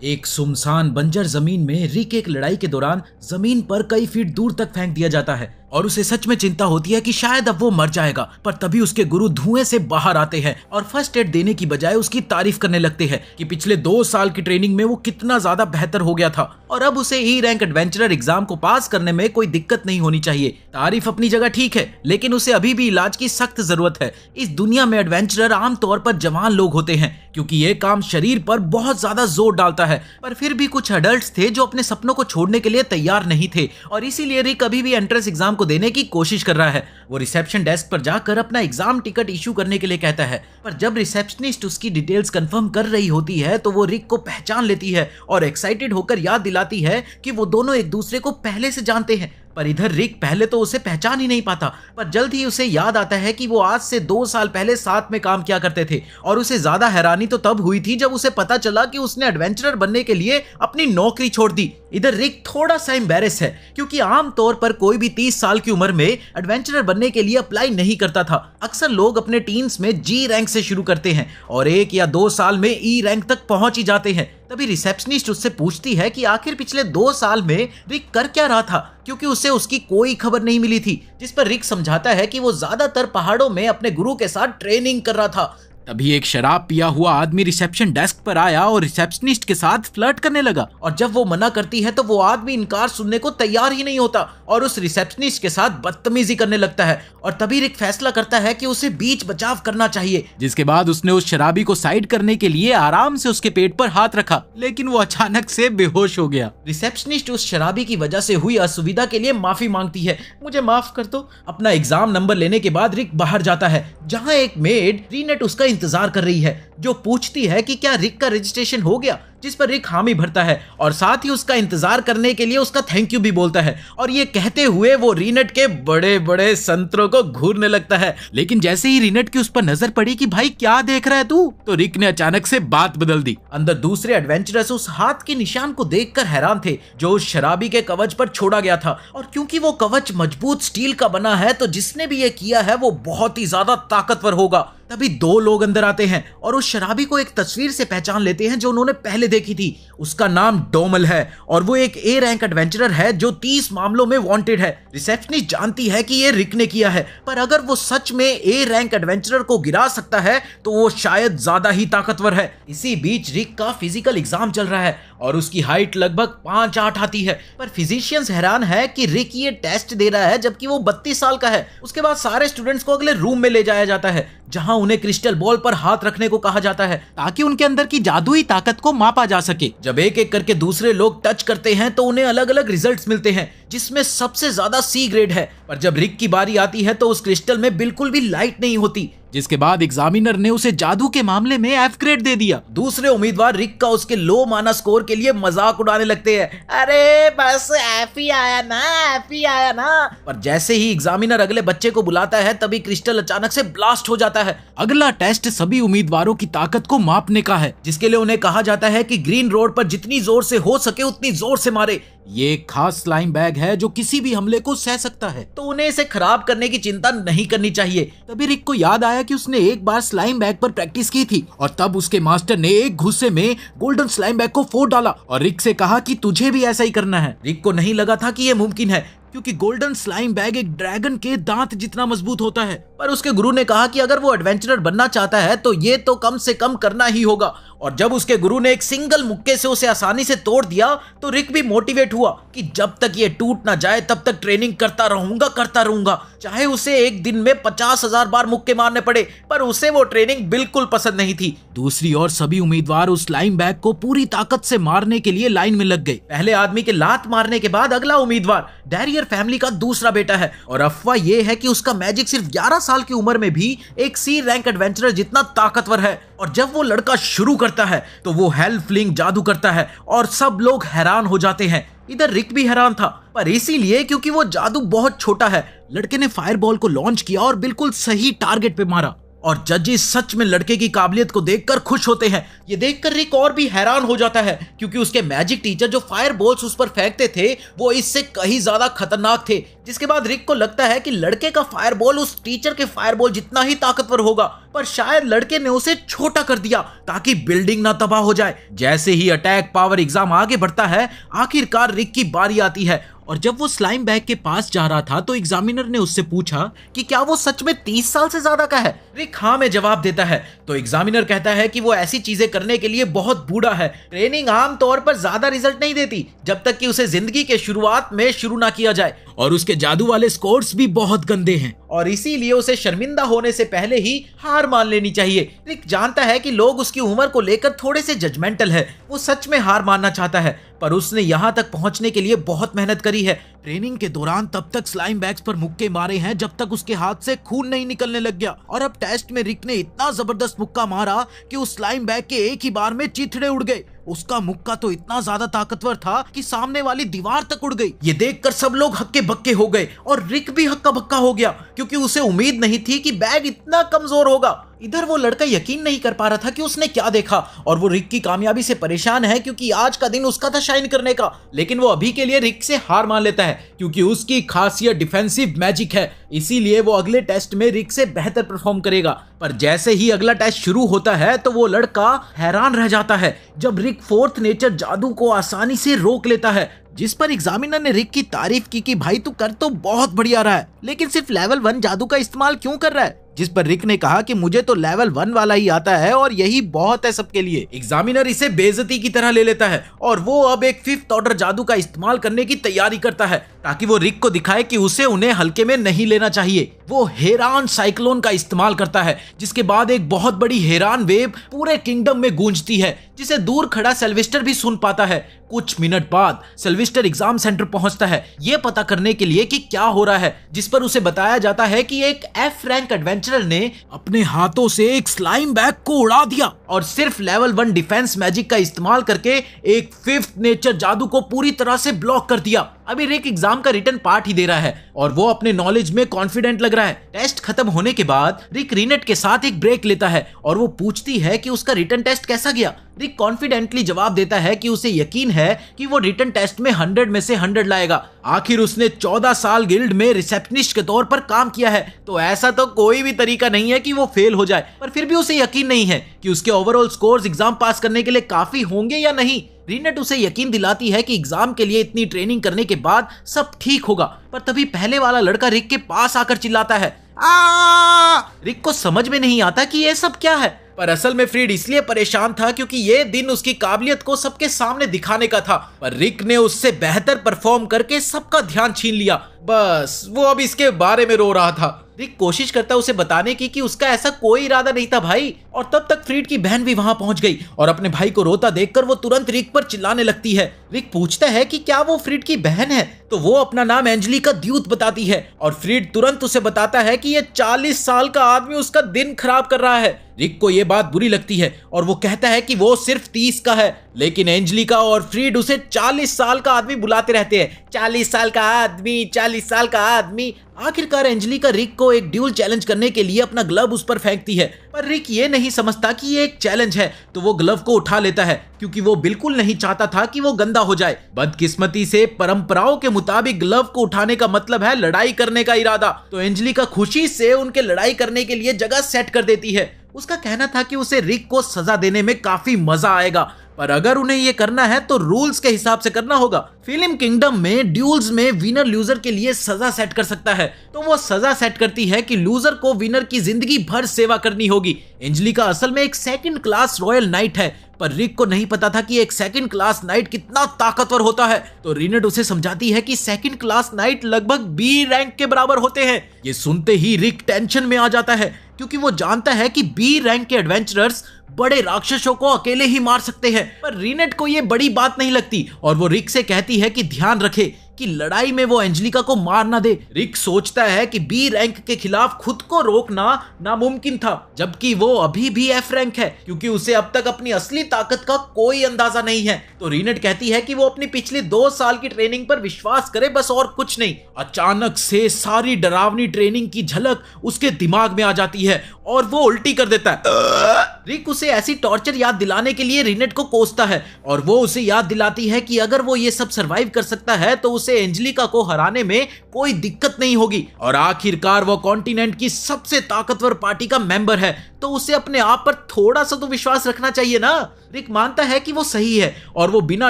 एक सुनसान बंजर जमीन में रिक एक लड़ाई के दौरान जमीन पर कई फीट दूर तक फेंक दिया जाता है और उसे सच में चिंता होती है कि शायद अब वो मर जाएगा। पर तभी उसके गुरु धुएं से बाहर आते हैं और फर्स्ट एड देने की बजाय उसकी तारीफ करने लगते हैं कि पिछले 2 साल की ट्रेनिंग में वो कितना ज्यादा बेहतर हो गया था और अब उसे ई रैंक एडवेंचरर एग्जाम को पास करने में कोई दिक्कत नहीं होनी चाहिए। तारीफ अपनी जगह ठीक है, लेकिन उसे अभी भी इलाज की सख्त जरूरत है। इस दुनिया में एडवेंचरर आमतौर पर जवान लोग होते हैं क्योंकि ये काम शरीर पर बहुत ज्यादा जोर डालता है, पर फिर भी कुछ अडल्ट्स थे जो अपने सपनों को छोड़ने के लिए तैयार नहीं थे और इसीलिए रिक अभी भी एंट्रेंस एग्जाम को देने की कोशिश कर रहा है। वो रिसेप्शन डेस्क पर जाकर अपना एग्जाम टिकट इशू करने के लिए कहता है, पर जब रिसेप्शनिस्ट उसकी डिटेल्स कंफर्म कर रही होती है तो वो रिक को पहचान लेती है और एक्साइटेड होकर याद दिलाती है कि वो दोनों एक दूसरे को पहले से जानते हैं। पर इधर रिक पहले तो उसे पहचान ही नहीं पाता, पर जल्द ही उसे याद आता है कि वो आज से 2 साल पहले साथ में काम किया करते थे और उसे ज्यादा हैरानी तो तब हुई थी जब उसे पता चला कि उसने एडवेंचरर बनने के लिए अपनी नौकरी छोड़ दी। इधर रिक थोड़ा सा एम्बैरेस है क्योंकि आमतौर पर कोई भी 30 साल की उम्र में एडवेंचरर बनने के लिए अप्लाई नहीं करता था। अक्सर लोग अपने टीन्स में जी रैंक से शुरू करते हैं और 1 या 2 साल में ई रैंक तक पहुंच ही जाते हैं। तभी रिसेप्शनिस्ट उससे पूछती है कि आखिर पिछले 2 साल में रिक कर क्या रहा था, क्योंकि उसे उसकी कोई खबर नहीं मिली थी। जिस पर रिक समझाता है कि वो ज्यादातर पहाड़ों में अपने गुरु के साथ ट्रेनिंग कर रहा था। तभी एक शराब पिया हुआ आदमी रिसेप्शन डेस्क पर आया और रिसेप्शनिस्ट के साथ फ्लर्ट करने लगा और जब वो मना करती है तो वो आदमी इनकार सुनने को तैयार ही नहीं होता और उस रिसेप्शनिस्ट के साथ बदतमीजी करने लगता है। और तभी रिक फैसला करता है कि उसे बीच बचाव करना चाहिए, जिसके बाद उसने उस शराबी को साइड करने के लिए आराम से उसके पेट पर हाथ रखा, लेकिन वो अचानक से बेहोश हो गया। रिसेप्शनिस्ट उस शराबी की वजह से हुई असुविधा के लिए माफी मांगती है, मुझे माफ कर दो। अपना एग्जाम नंबर लेने के बाद रिक बाहर जाता है जहाँ एक मेड रीनेट उसका इंतजार कर रही है, जो पूछती है कि क्या रिक का रजिस्ट्रेशन हो गया, जिस पर रिक हामी भरता है और साथ ही उसका इंतजार करने के लिए उसका थैंक यू भी बोलता है। और ये कहते हुए वो रीनेट के बड़े बड़े संतरों को घूरने लगता है, लेकिन जैसे ही रीनेट की उस पर नजर पड़ी कि भाई क्या देख रहा है तू, तो रिक ने अचानक से बात बदल दी। अंदर दूसरे एडवेंचरर्स उस हाथ के निशान को देखकर हैरान थे जो उस शराबी के कवच पर छोड़ा गया था, और क्योंकि वो कवच मजबूत स्टील का बना है तो जिसने भी ये किया है वो बहुत ही ज्यादा ताकतवर होगा। तभी 2 लोग अंदर आते हैं और उस शराबी को एक तस्वीर से पहचान लेते हैं जो उन्होंने पहले देखी थी। उसका नाम डोमल है और वो एक ए रैंक एडवेंचरर है जो 30 मामलों में वांटेड है। रिसेप्शनिस्ट जानती है कि ये रिक ने किया है, पर अगर वो सच में ए रैंक एडवेंचरर को गिरा सकता है तो वो शायद ज्यादा ही ताकतवर है। इसी बीच रिक का फिजिकल एग्जाम चल रहा है और उसकी हाइट लगभग 5'8" आती है, पर फिजिशियंस हैरान है कि रिक ये टेस्ट दे रहा है जबकि वो 32 साल का है। उसके बाद सारे स्टूडेंट्स को अगले रूम में ले जाया जाता है जहां उन्हें क्रिस्टल बॉल पर हाथ रखने को कहा जाता है ताकि उनके अंदर की जादुई ताकत को मापा जा सके। जब एक एक करके दूसरे लोग टच करते हैं तो उन्हें अलग अलग रिजल्ट्स मिलते हैं, जिसमें सबसे ज्यादा सी ग्रेड है। पर जब रिक की बारी आती है तो उस क्रिस्टल में बिल्कुल भी लाइट नहीं होती, जिसके बाद एग्जामिनर ने उसे जादू के मामले में एफ ग्रेड दे दिया। दूसरे उम्मीदवार रिक का उसके लो माना स्कोर के लिए मजाक उड़ाने लगते हैं, अरे बस एफ ही आया ना, एफ ही आया ना। पर जैसे ही एग्जामिनर अगले बच्चे को बुलाता है तभी क्रिस्टल अचानक से ब्लास्ट हो जाता है। अगला टेस्ट सभी उम्मीदवारों की ताकत को मापने का है, जिसके लिए उन्हें कहा जाता है कि ग्रीन रोड पर जितनी जोर से हो सके उतनी जोर से मारे। ये एक खास स्लाइम बैग है जो किसी भी हमले को सह सकता है, तो उन्हें इसे खराब करने की चिंता नहीं करनी चाहिए। तभी रिक को याद आया कि उसने एक बार स्लाइम बैग पर प्रैक्टिस की थी और तब उसके मास्टर ने एक गुस्से में गोल्डन स्लाइम बैग को फोड़ डाला और रिक से कहा कि तुझे भी ऐसा ही करना है। रिक को नहीं लगा था कि यह मुमकिन है क्योंकि गोल्डन स्लाइम बैग एक ड्रैगन के दांत जितना मजबूत होता है, पर उसके गुरु ने कहा कि अगर वो एडवेंचरर बनना चाहता है तो ये तो कम से कम करना ही होगा। और जब उसके गुरु ने एक सिंगल मुक्के से उसे आसानी से तोड़ दिया तो रिक भी मोटिवेट हुआ कि जब तक ये टूट ना जाए तब तक ट्रेनिंग करता रहूंगा, चाहे उसे एक दिन में 50,000 बार मुक्के मारने पड़े। पर उसे वो ट्रेनिंग बिल्कुल पसंद नहीं थी। दूसरी ओर सभी उम्मीदवार उस स्लाइम बैग को पूरी ताकत से मारने के लिए लाइन में लग गए। पहले आदमी के लात मारने के बाद अगला उम्मीदवार डैरियर फैमिली का दूसरा बेटा है और अफवाह ये है कि उसका मैजिक सिर्फ 11 साल की उम्र में भी एक सी रैंक एडवेंचरर जितना ताकतवर है। और जब वो लड़का शुरू करता है तो वो हेल फ्लिंग जादू करता है और सब लोग हैरान हो जाते हैं। इधर रिक भी हैरान था, पर इसीलिए क्योंकि वो जादू बहुत छोटा है। लड़के ने फायरबॉल को लॉन्च किया और बिल्कुल सही टारगेट पे मारा और जजेस सच में लड़के की काबिलियत को देखकर खुश होते हैं। ये देखकर रिक और भी हैरान हो जाता है क्योंकि उसके मैजिक टीचर जो फायर बॉल्स उस पर फेंकते थे वो इससे कहीं ज्यादा खतरनाक थे। जिसके बाद रिक को लगता है कि लड़के का फायर बॉल उस टीचर के फायर बॉल जितना ही ताकतवर होगा। पर शायद लड़के ने उसे छोटा कर दिया ताकि बिल्डिंग ना तबाह हो जाए। जैसे ही अटैक पावर एग्जाम आगे बढ़ता है, आखिरकार रिक की बारी आती है और जब वो स्लाइम बैग के पास जा रहा था तो एग्जामिनर ने उससे पूछा कि क्या वो सच में 30 साल से ज्यादा का है। रिक हाँ में जवाब देता है तो एग्जामिनर कहता है कि वो ऐसी चीजें करने के लिए बहुत बूढ़ा है। ट्रेनिंग आम तौर पर ज्यादा रिजल्ट नहीं देती जब तक कि उसे जिंदगी के शुरुआत में शुरू ना किया जाए, और उसके जादू वाले स्कोर्स भी बहुत गंदे हैं और इसीलिए उसे शर्मिंदा होने से पहले ही हार मान लेनी चाहिए। रिक जानता है कि लोग उसकी उम्र को लेकर थोड़े से जजमेंटल है, वो सच में हार मानना चाहता है, पर उसने यहाँ तक पहुंचने के लिए बहुत मेहनत करी है। ट्रेनिंग के दौरान तब तक स्लाइम बैग्स पर मुक्के मारे हैं जब तक उसके हाथ से खून नहीं निकलने लग गया, और अब टेस्ट में रिक ने इतना जबरदस्त मुक्का मारा कि उस स्लाइम बैग के एक ही बार में चीथड़े उड़ गए। उसका मुक्का तो इतना ज्यादा ताकतवर था कि सामने वाली दीवार तक उड़ गई। ये देखकर सब लोग हक्के बक्के हो गए और रिक भी हक्का बक्का हो गया क्योंकि उसे उम्मीद नहीं थी कि बैग इतना कमजोर होगा। इधर वो लड़का यकीन नहीं कर पा रहा था कि उसने क्या देखा, और वो रिक की कामयाबी से परेशान है क्योंकि आज का दिन उसका था शाइन करने का। लेकिन वो अभी के लिए रिक से हार मान लेता है क्योंकि उसकी खासियत डिफेंसिव मैजिक है, इसीलिए वो अगले टेस्ट में रिक से बेहतर परफॉर्म करेगा। पर जैसे ही अगला टेस्ट शुरू होता है तो वो लड़का हैरान रह जाता है जब रिक फोर्थ नेचर जादू को आसानी से रोक लेता है, जिस पर एग्जामिनर ने रिक की तारीफ की कि भाई तू कर तो बहुत बढ़िया रहा है, लेकिन सिर्फ लेवल 1 जादू का इस्तेमाल क्यों कर रहा है। जिस पर रिक ने कहा कि मुझे तो लेवल 1 वाला ही आता है और यही बहुत है सबके लिए। एग्जामिनर इसे बेइज्जती की तरह ले लेता है और वो अब एक 5th ऑर्डर जादू का इस्तेमाल करने की तैयारी करता है ताकि वो रिक को दिखाए कि उसे उन्हें हल्के में नहीं लेना चाहिए। वो हेरान साइक्लोन का इस्तेमाल करता है जिसके बाद एक बहुत बड़ी हेरान वेव पूरे किंगडम में गूंजती है जिसे दूर खड़ा सिल्वेस्टर भी सुन पाता है। कुछ मिनट बाद सिल्वेस्टर एग्जाम सेंटर पहुंचता है ये पता करने के लिए कि क्या हो रहा है, जिस पर उसे बताया जाता है कि एक F रैंक एडवेंचरर ने अपने हाथों से एक स्लाइम बैग को उड़ा दिया और सिर्फ लेवल 1 डिफेंस मैजिक का इस्तेमाल करके एक 5th नेचर जादू को पूरी तरह से ब्लॉक कर दिया। अभी रिक एग्जाम का रिटन पार्ट ही दे रहा है और वो अपने नॉलेज में कॉन्फिडेंट लग रहा है। टेस्ट खत्म होने के बाद रिक रीनेट के साथ एक ब्रेक लेता है और वो पूछती है कि उसका रिटन टेस्ट कैसा गया। रिक कॉन्फिडेंटली जवाब देता है कि उसे यकीन है कि वो रिटन टेस्ट में 100 में से 100 लाएगा। आखिर उसने 14 साल गिल्ड में रिसेप्शनिस्ट के तौर पर काम किया है, तो ऐसा तो कोई भी तरीका नहीं है कि वो फेल हो जाए, पर फिर भी उसे यकीन नहीं है कि उसके ओवरऑल स्कोर्स एग्जाम पास करने के लिए काफी होंगे या नहीं। रीनेट उसे यकीन दिलाती है कि एग्जाम के लिए इतनी ट्रेनिंग करने के बाद सब ठीक होगा, पर तभी पहले वाला लड़का रिक के पास आकर चिल्लाता है आ! रिक को समझ में नहीं आता कि ये सब क्या है, पर असल में फ्रीड इसलिए परेशान था क्योंकि ये दिन उसकी काबिलियत को सबके सामने दिखाने का था, पर रिक ने उससे बेहतर परफॉर्म करके सबका ध्यान छीन लिया। बस वो अब इसके बारे में रो रहा था। रिक कोशिश करता उसे बताने की कि उसका ऐसा कोई इरादा नहीं था भाई, और तब तक फ्रीड की बहन भी वहां पहुंच गई और अपने भाई को रोता देखकर वो तुरंत रिक पर चिल्लाने लगती है। रिक पूछता है कि क्या वो फ्रीड की बहन है, तो वो अपना नाम एंजेलिका ड्यूथ बताती है और फ्रीड तुरंत उसे बताता है कि ये 40 साल का आदमी उसका दिन खराब कर रहा है। रिक को ये बात बुरी लगती है और वो कहता है कि वो सिर्फ 30 का है, लेकिन एंजेलिका और फ्रीड उसे 40 साल का आदमी बुलाते रहते हैं। 40 साल का आदमी, 40 साल का आदमी। आखिरकार एंजेलिका रिक को एक ड्यूल चैलेंज करने के लिए अपना ग्लव उस पर फेंकती है, पर रिक ये नहीं समझता कि ये एक चैलेंज है, तो वो ग्लव को उठा लेता है क्योंकि वो बिल्कुल नहीं चाहता था कि वो गंदा हो जाए। बदकिस्मती से परंपराओं के मुताबिक ग्लव को उठाने का मतलब है लड़ाई करने का इरादा, तो एंजेलिका खुशी से उनके लड़ाई करने के लिए जगह सेट कर देती है। उसका कहना था कि उसे रिक को सजा देने में काफी मजा आएगा, पर अगर उन्हें ये करना है तो रूल्स के हिसाब से करना होगा। फिल्म किंगडम में ड्यूल्स में विनर लूजर के लिए सजा सेट कर सकता है, तो वो सजा सेट करती है कि लूजर को विनर की जिंदगी भर सेवा करनी होगी। एंजेलिका असल में एक 2nd क्लास रॉयल नाइट है, पर रिक को नहीं पता था कि एक 2nd क्लास नाइट कितना ताकतवर होता है, तो रीनेट उसे समझाती है कि 2nd क्लास नाइट लगभग B रैंक के बराबर होते हैं। ये सुनते ही रिक टेंशन में आ जाता है क्योंकि वो जानता है कि B रैंक के एडवेंचरर्स बड़े राक्षसों को अकेले ही मार सकते हैं, पर रीनेट को ये बड़ी बात नहीं लगती और वो रिक से कहती है कि ध्यान रखे कि लड़ाई में वो एंजेलिका को मार ना दे। रिक सोचता है कि B रैंक के खिलाफ खुद को रोकना नामुमकिन था, जबकि वो अभी भी F रैंक है क्योंकि उसे अब तक अपनी असली ताकत का कोई अंदाजा नहीं है। तो रीनेट कहती है कि वो अपनी पिछले 2 साल की ट्रेनिंग पर विश्वास करे, बस और कुछ नहीं। अचानक से सारी डरावनी ट्रेनिंग की झलक उसके दिमाग में आ जाती है और वो उल्टी कर देता है। रिक उसे ऐसी टॉर्चर याद दिलाने के लिए रीनेट को कोसता है और वो उसे याद दिलाती है कि अगर वो ये सब सरवाइव कर सकता है तो उसे एंजेलिका को हराने में कोई दिक्कत नहीं होगी, और आखिरकार वो कॉन्टिनेंट की सबसे ताकतवर पार्टी का मेंबर है, तो उसे अपने आप पर थोड़ा सा तो विश्वास रखना चाहिए ना। रिक मानता है कि वो सही है और वो बिना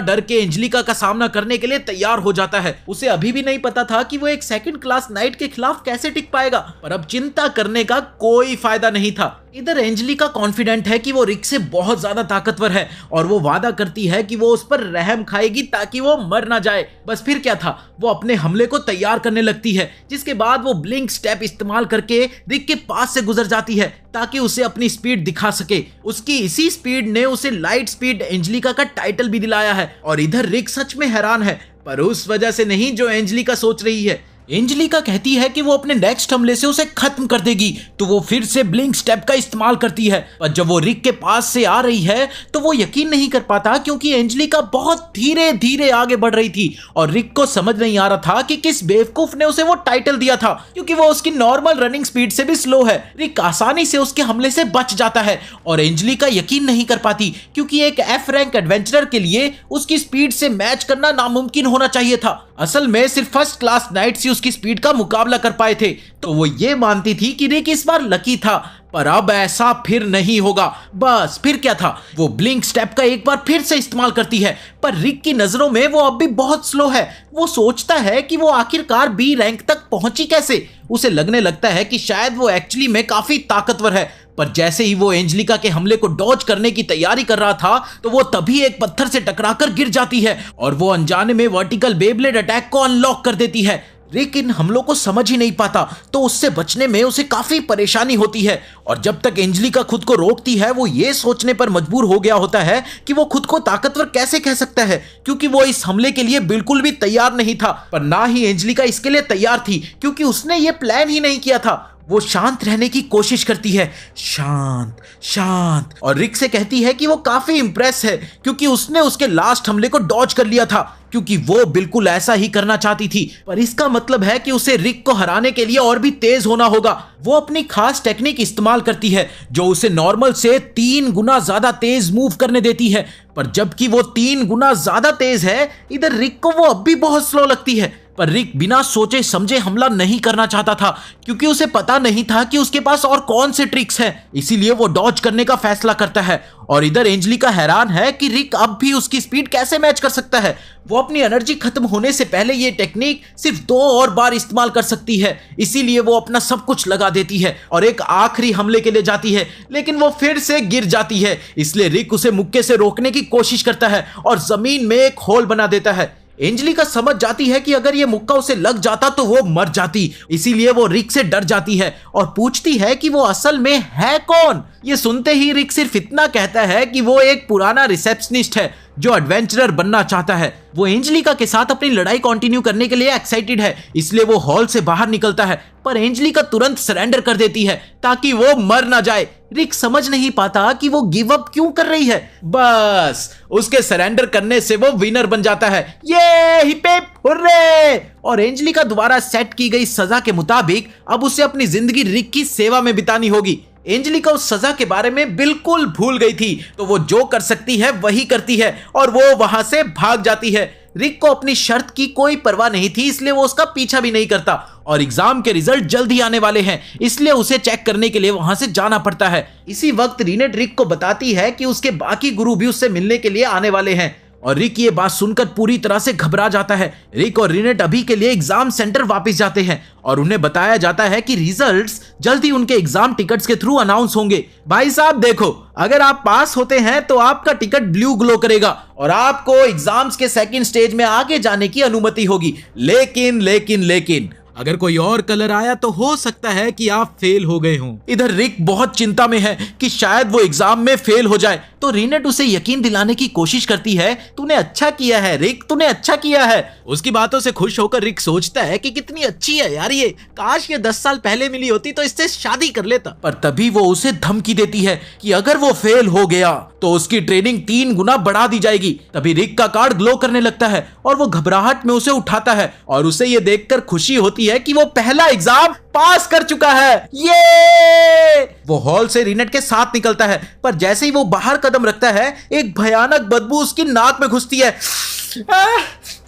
डर के एंजेलिका का सामना करने के लिए तैयार हो जाता है। उसे अभी भी नहीं पता था कि वो एक सेकंड क्लास नाइट के खिलाफ कैसे टिक पाएगा, पर अब चिंता करने का कोई फायदा नहीं था। इधर एंजेलिका कॉन्फिडेंट है कि वो रिक से बहुत ज्यादा ताकतवर है और वो वादा करती है कि वो उस पर रहम खाएगी ताकि वो मर ना जाए। बस फिर क्या था, वो अपने हमले को तैयार करने लगती है, जिसके बाद वो ब्लिंक स्टेप इस्तेमाल करके रिक के पास से गुजर जाती है ताकि उसे अपनी स्पीड दिखा सके। उसकी इसी स्पीड ने उसे लाइट स्पीड एंजेलिका का टाइटल भी दिलाया है। और इधर रिक सच में हैरान है, पर उस वजह से नहीं जो एंजेलिका सोच रही है। एंजेलिका कहती है कि वो अपने नेक्स्ट हमले से उसे खत्म कर देगी, तो वो फिर से ब्लिंक स्टेप का इस्तेमाल करती है। पर जब वो रिक के पास से आ रही है तो वो यकीन नहीं कर पाता, क्योंकि एंजेलिका बहुत धीरे धीरे आगे बढ़ रही थी और रिक को समझ नहीं आ रहा था कि किस बेवकूफ ने उसे वो टाइटल दिया था, क्योंकि वो उसकी नॉर्मल रनिंग स्पीड से भी स्लो है। रिक आसानी से उसके हमले से बच जाता है और एंजेलिका यकीन नहीं कर पाती, क्योंकि एक एफ रैंक एडवेंचरर के लिए उसकी स्पीड से मैच करना नामुमकिन होना चाहिए था। असल में सिर्फ फर्स्ट क्लास नाइट्स ही उसकी स्पीड का मुकाबला कर पाए थे। तो वो ये मानती थी कि रिक इस बार लकी था, पर अब ऐसा फिर नहीं होगा। बस फिर क्या था, वो ब्लिंक स्टेप का एक बार फिर से इस्तेमाल करती है, पर रिक की नजरों में वो अब भी बहुत स्लो है। वो सोचता है कि वो आखिरकार बी रैंक तक पहुंची कैसे। उसे लगने लगता है कि शायद वो एक्चुअली में काफी ताकतवर है। पर जैसे ही वो एंजेलिका के हमले को डॉज करने की तैयारी कर रहा था, तो वो तभी एक पत्थर से टकराकर गिर जाती है और वो अनजाने में वर्टिकल बेब्लेड अटैक को अनलॉक कर देती है। रिक इन हमलों को समझ ही नहीं पाता, तो उससे बचने में उसे काफी परेशानी होती है। और जब तक एंजेलिका खुद को रोकती है, वो ये सोचने पर मजबूर हो गया होता है कि वो खुद को ताकतवर कैसे कह सकता है, क्योंकि वो इस हमले के लिए बिल्कुल भी तैयार नहीं था। पर ना ही एंजेलिका इसके लिए तैयार थी, क्योंकि उसने ये प्लान ही नहीं किया था। वो शांत रहने की कोशिश करती है, शांत शांत, और रिक से कहती है कि वो काफी इंप्रेस है, क्योंकि उसने उसके लास्ट हमले को डॉज कर लिया था, क्योंकि वो बिल्कुल ऐसा ही करना चाहती थी। पर इसका मतलब है कि उसे रिक को हराने के लिए और भी तेज होना होगा। वो अपनी खास टेक्निक इस्तेमाल करती है, जो उसे नॉर्मल से 3 गुना ज्यादा तेज मूव करने देती है। पर जबकि वो 3 गुना ज्यादा तेज है, इधर रिक को वो अब भी बहुत स्लो लगती है। पर रिक बिना सोचे समझे हमला नहीं करना चाहता था, क्योंकि उसे पता नहीं था कि उसके पास और कौन से ट्रिक्स हैं। इसीलिए वो डॉज करने का फैसला करता है। और इधर एंजेलिका हैरान है कि रिक अब भी उसकी स्पीड कैसे मैच कर सकता है। वो अपनी एनर्जी खत्म होने से पहले ये टेक्निक सिर्फ 2 और बार इस्तेमाल कर सकती है, इसीलिए वो अपना सब कुछ लगा देती है और एक आखिरी हमले के लिए जाती है, लेकिन वो फिर से गिर जाती है। इसलिए रिक उसे मुक्के से रोकने की कोशिश करता है और जमीन में एक होल बना देता है। एंजेलिका समझ जाती है कि अगर ये मुक्का उसे लग जाता तो वो मर जाती, इसीलिए वो रिक से डर जाती है और पूछती है कि वो असल में है कौन। ये सुनते ही रिक सिर्फ इतना कहता है कि वो एक पुराना रिसेप्शनिस्ट है जो एडवेंचरर बनना चाहता है। वो एंजेलिका के साथ अपनी लड़ाई कंटिन्यू करने के लिए एक्साइटेड है, इसलिए वो हॉल से बाहर निकलता है, पर एंजेलिका तुरंत सरेंडर कर देती है ताकि वो मर ना जाए। रिक समझ नहीं पाता कि वो गिव अप क्यों कर रही है। बस उसके सरेंडर करने से वो विनर बन जाता है। ये हिप हिप हुर्रे! और एंजेलिका द्वारा सेट की गई सजा के मुताबिक अब उसे अपनी जिंदगी रिक की सेवा में बितानी होगी। एंजेलिका उस सजा के बारे में बिल्कुल भूल गई थी, तो वो जो कर सकती है वही करती है और वो वहां से भाग जाती है। रिक को अपनी शर्त की कोई परवाह नहीं थी, इसलिए वो उसका पीछा भी नहीं करता। और एग्जाम के रिजल्ट जल्द ही आने वाले हैं, इसलिए उसे चेक करने के लिए वहां से जाना पड़ता है। इसी वक्त रीनेट रिक को बताती है कि उसके बाकी गुरु भी उससे मिलने के लिए आने वाले हैं और रिक ये बात सुनकर पूरी तरह से घबरा जाता है। रिक और रीनेट अभी के लिए एग्जाम सेंटर वापस जाते हैं और उन्हें बताया जाता है कि रिजल्ट्स जल्द ही उनके एग्जाम टिकट्स के थ्रू अनाउंस होंगे। भाई साहब देखो, अगर आप पास होते हैं तो आपका टिकट ब्लू ग्लो करेगा और आपको एग्जाम्स के सेकंड स्टेज में आगे जाने की अनुमति होगी। लेकिन अगर कोई और कलर आया तो हो सकता है कि आप फेल हो गए हों। इधर रिक बहुत चिंता में है कि शायद वो एग्जाम में फेल हो जाए, तो रीनेट उसे यकीन दिलाने की कोशिश करती है, तूने अच्छा किया है रिक, तूने अच्छा किया है। उसकी बातों से खुश होकर रिक सोचता है कि कितनी अच्छी है यार ये, काश ये 10 साल पहले मिली होती तो इससे शादी कर लेता। पर तभी वो उसे धमकी देती है कि अगर वो फेल हो गया तो उसकी ट्रेनिंग 3 गुना बढ़ा दी जाएगी। तभी रिक का कार्ड ग्लो करने लगता है और वो घबराहट में उसे उठाता है और उसे ये देखकर खुशी होती है कि वो पहला एग्जाम पास कर चुका है। ये वो हॉल से रीनेट के साथ निकलता है, पर जैसे ही वो बाहर कदम रखता है एक भयानक बदबू उसकी नाक में घुसती है।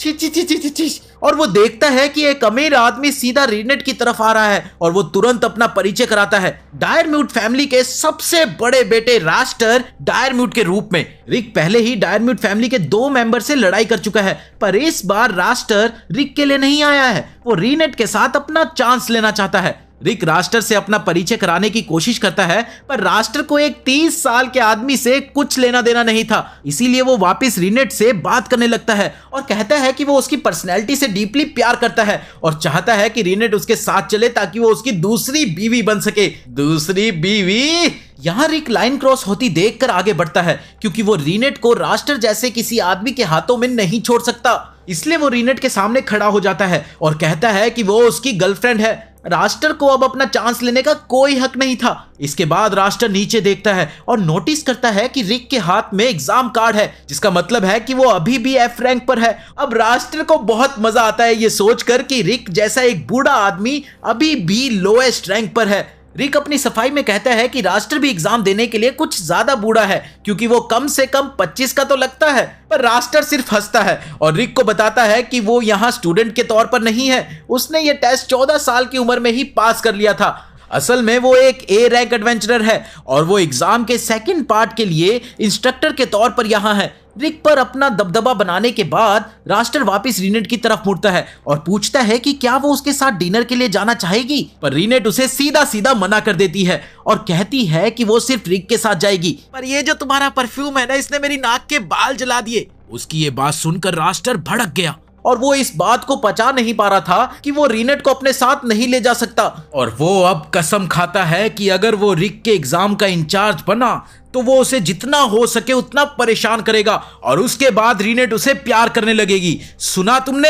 छी छी छी छी छी छी। और वो देखता है कि एक अमीर आदमी सीधा रीनेट की तरफ आ रहा है और वो तुरंत अपना परिचय कराता है डायरम्यूट फैमिली के सबसे बड़े बेटे रास्टर डायरम्यूट के रूप में। रिक पहले ही डायरम्यूट फैमिली के 2 मेंबर से लड़ाई कर चुका है, पर इस बार रास्टर रिक के लिए नहीं आया है, वो रीनेट के साथ अपना चांस लेना चाहता है। रिक रास्टर से अपना परिचय कराने की कोशिश करता है, पर रास्टर को एक 30 साल के आदमी से कुछ लेना देना नहीं था, इसीलिए वो वापस रीनेट से बात करने लगता है और कहता है कि वो उसकी पर्सनैलिटी से डीपली प्यार करता है और चाहता है कि रीनेट उसके साथ चले ताकि वो उसकी दूसरी बीवी बन सके। दूसरी बीवी? यहाँ रिक लाइन क्रॉस होती देखकर आगे बढ़ता है क्योंकि वो रीनेट को रास्टर जैसे किसी आदमी के हाथों में नहीं छोड़ सकता, इसलिए वो रीनेट के सामने खड़ा हो जाता है और कहता है कि वो उसकी गर्लफ्रेंड है। रास्टर को अब अपना चांस लेने का कोई हक नहीं था। इसके बाद रास्टर नीचे देखता है और नोटिस करता है कि रिक के हाथ में एग्जाम कार्ड है, जिसका मतलब है कि वो अभी भी F रैंक पर है। अब रास्टर को बहुत मजा आता है ये सोचकर कि रिक जैसा एक बूढ़ा आदमी अभी भी लोएस्ट रैंक पर है। रिक अपनी सफाई में कहता है कि रास्टर भी एग्जाम देने के लिए कुछ ज्यादा बूढ़ा है क्योंकि वो कम से कम 25 का तो लगता है, पर रास्टर सिर्फ हंसता है और रिक को बताता है कि वो यहाँ स्टूडेंट के तौर पर नहीं है, उसने ये टेस्ट 14 साल की उम्र में ही पास कर लिया था। असल में वो एक A रैंक एडवेंचरर है और वो एग्जाम के सेकंड पार्ट के लिए इंस्ट्रक्टर के तौर पर यहाँ है। रिक पर अपना दबदबा बनाने के बाद रास्टर वापस रीनेट की तरफ मुड़ता है और पूछता है कि क्या वो उसके साथ डिनर के लिए जाना चाहेगी, पर रीनेट उसे सीधा सीधा मना कर देती है और कहती है कि वो सिर्फ रिक के साथ जाएगी। पर ये जो तुम्हारा परफ्यूम है ना, इसने मेरी नाक के बाल जला दिए। उसकी ये बात सुनकर रास्टर भड़क गया और वो इस बात को पचा नहीं पा रहा था कि वो रीनेट को अपने साथ नहीं ले जा सकता और वो अब कसम खाता है कि अगर वो रिक के एग्जाम का इंचार्ज बना तो वो उसे जितना हो सके उतना परेशान करेगा और उसके बाद रीनेट उसे प्यार करने लगेगी। सुना तुमने?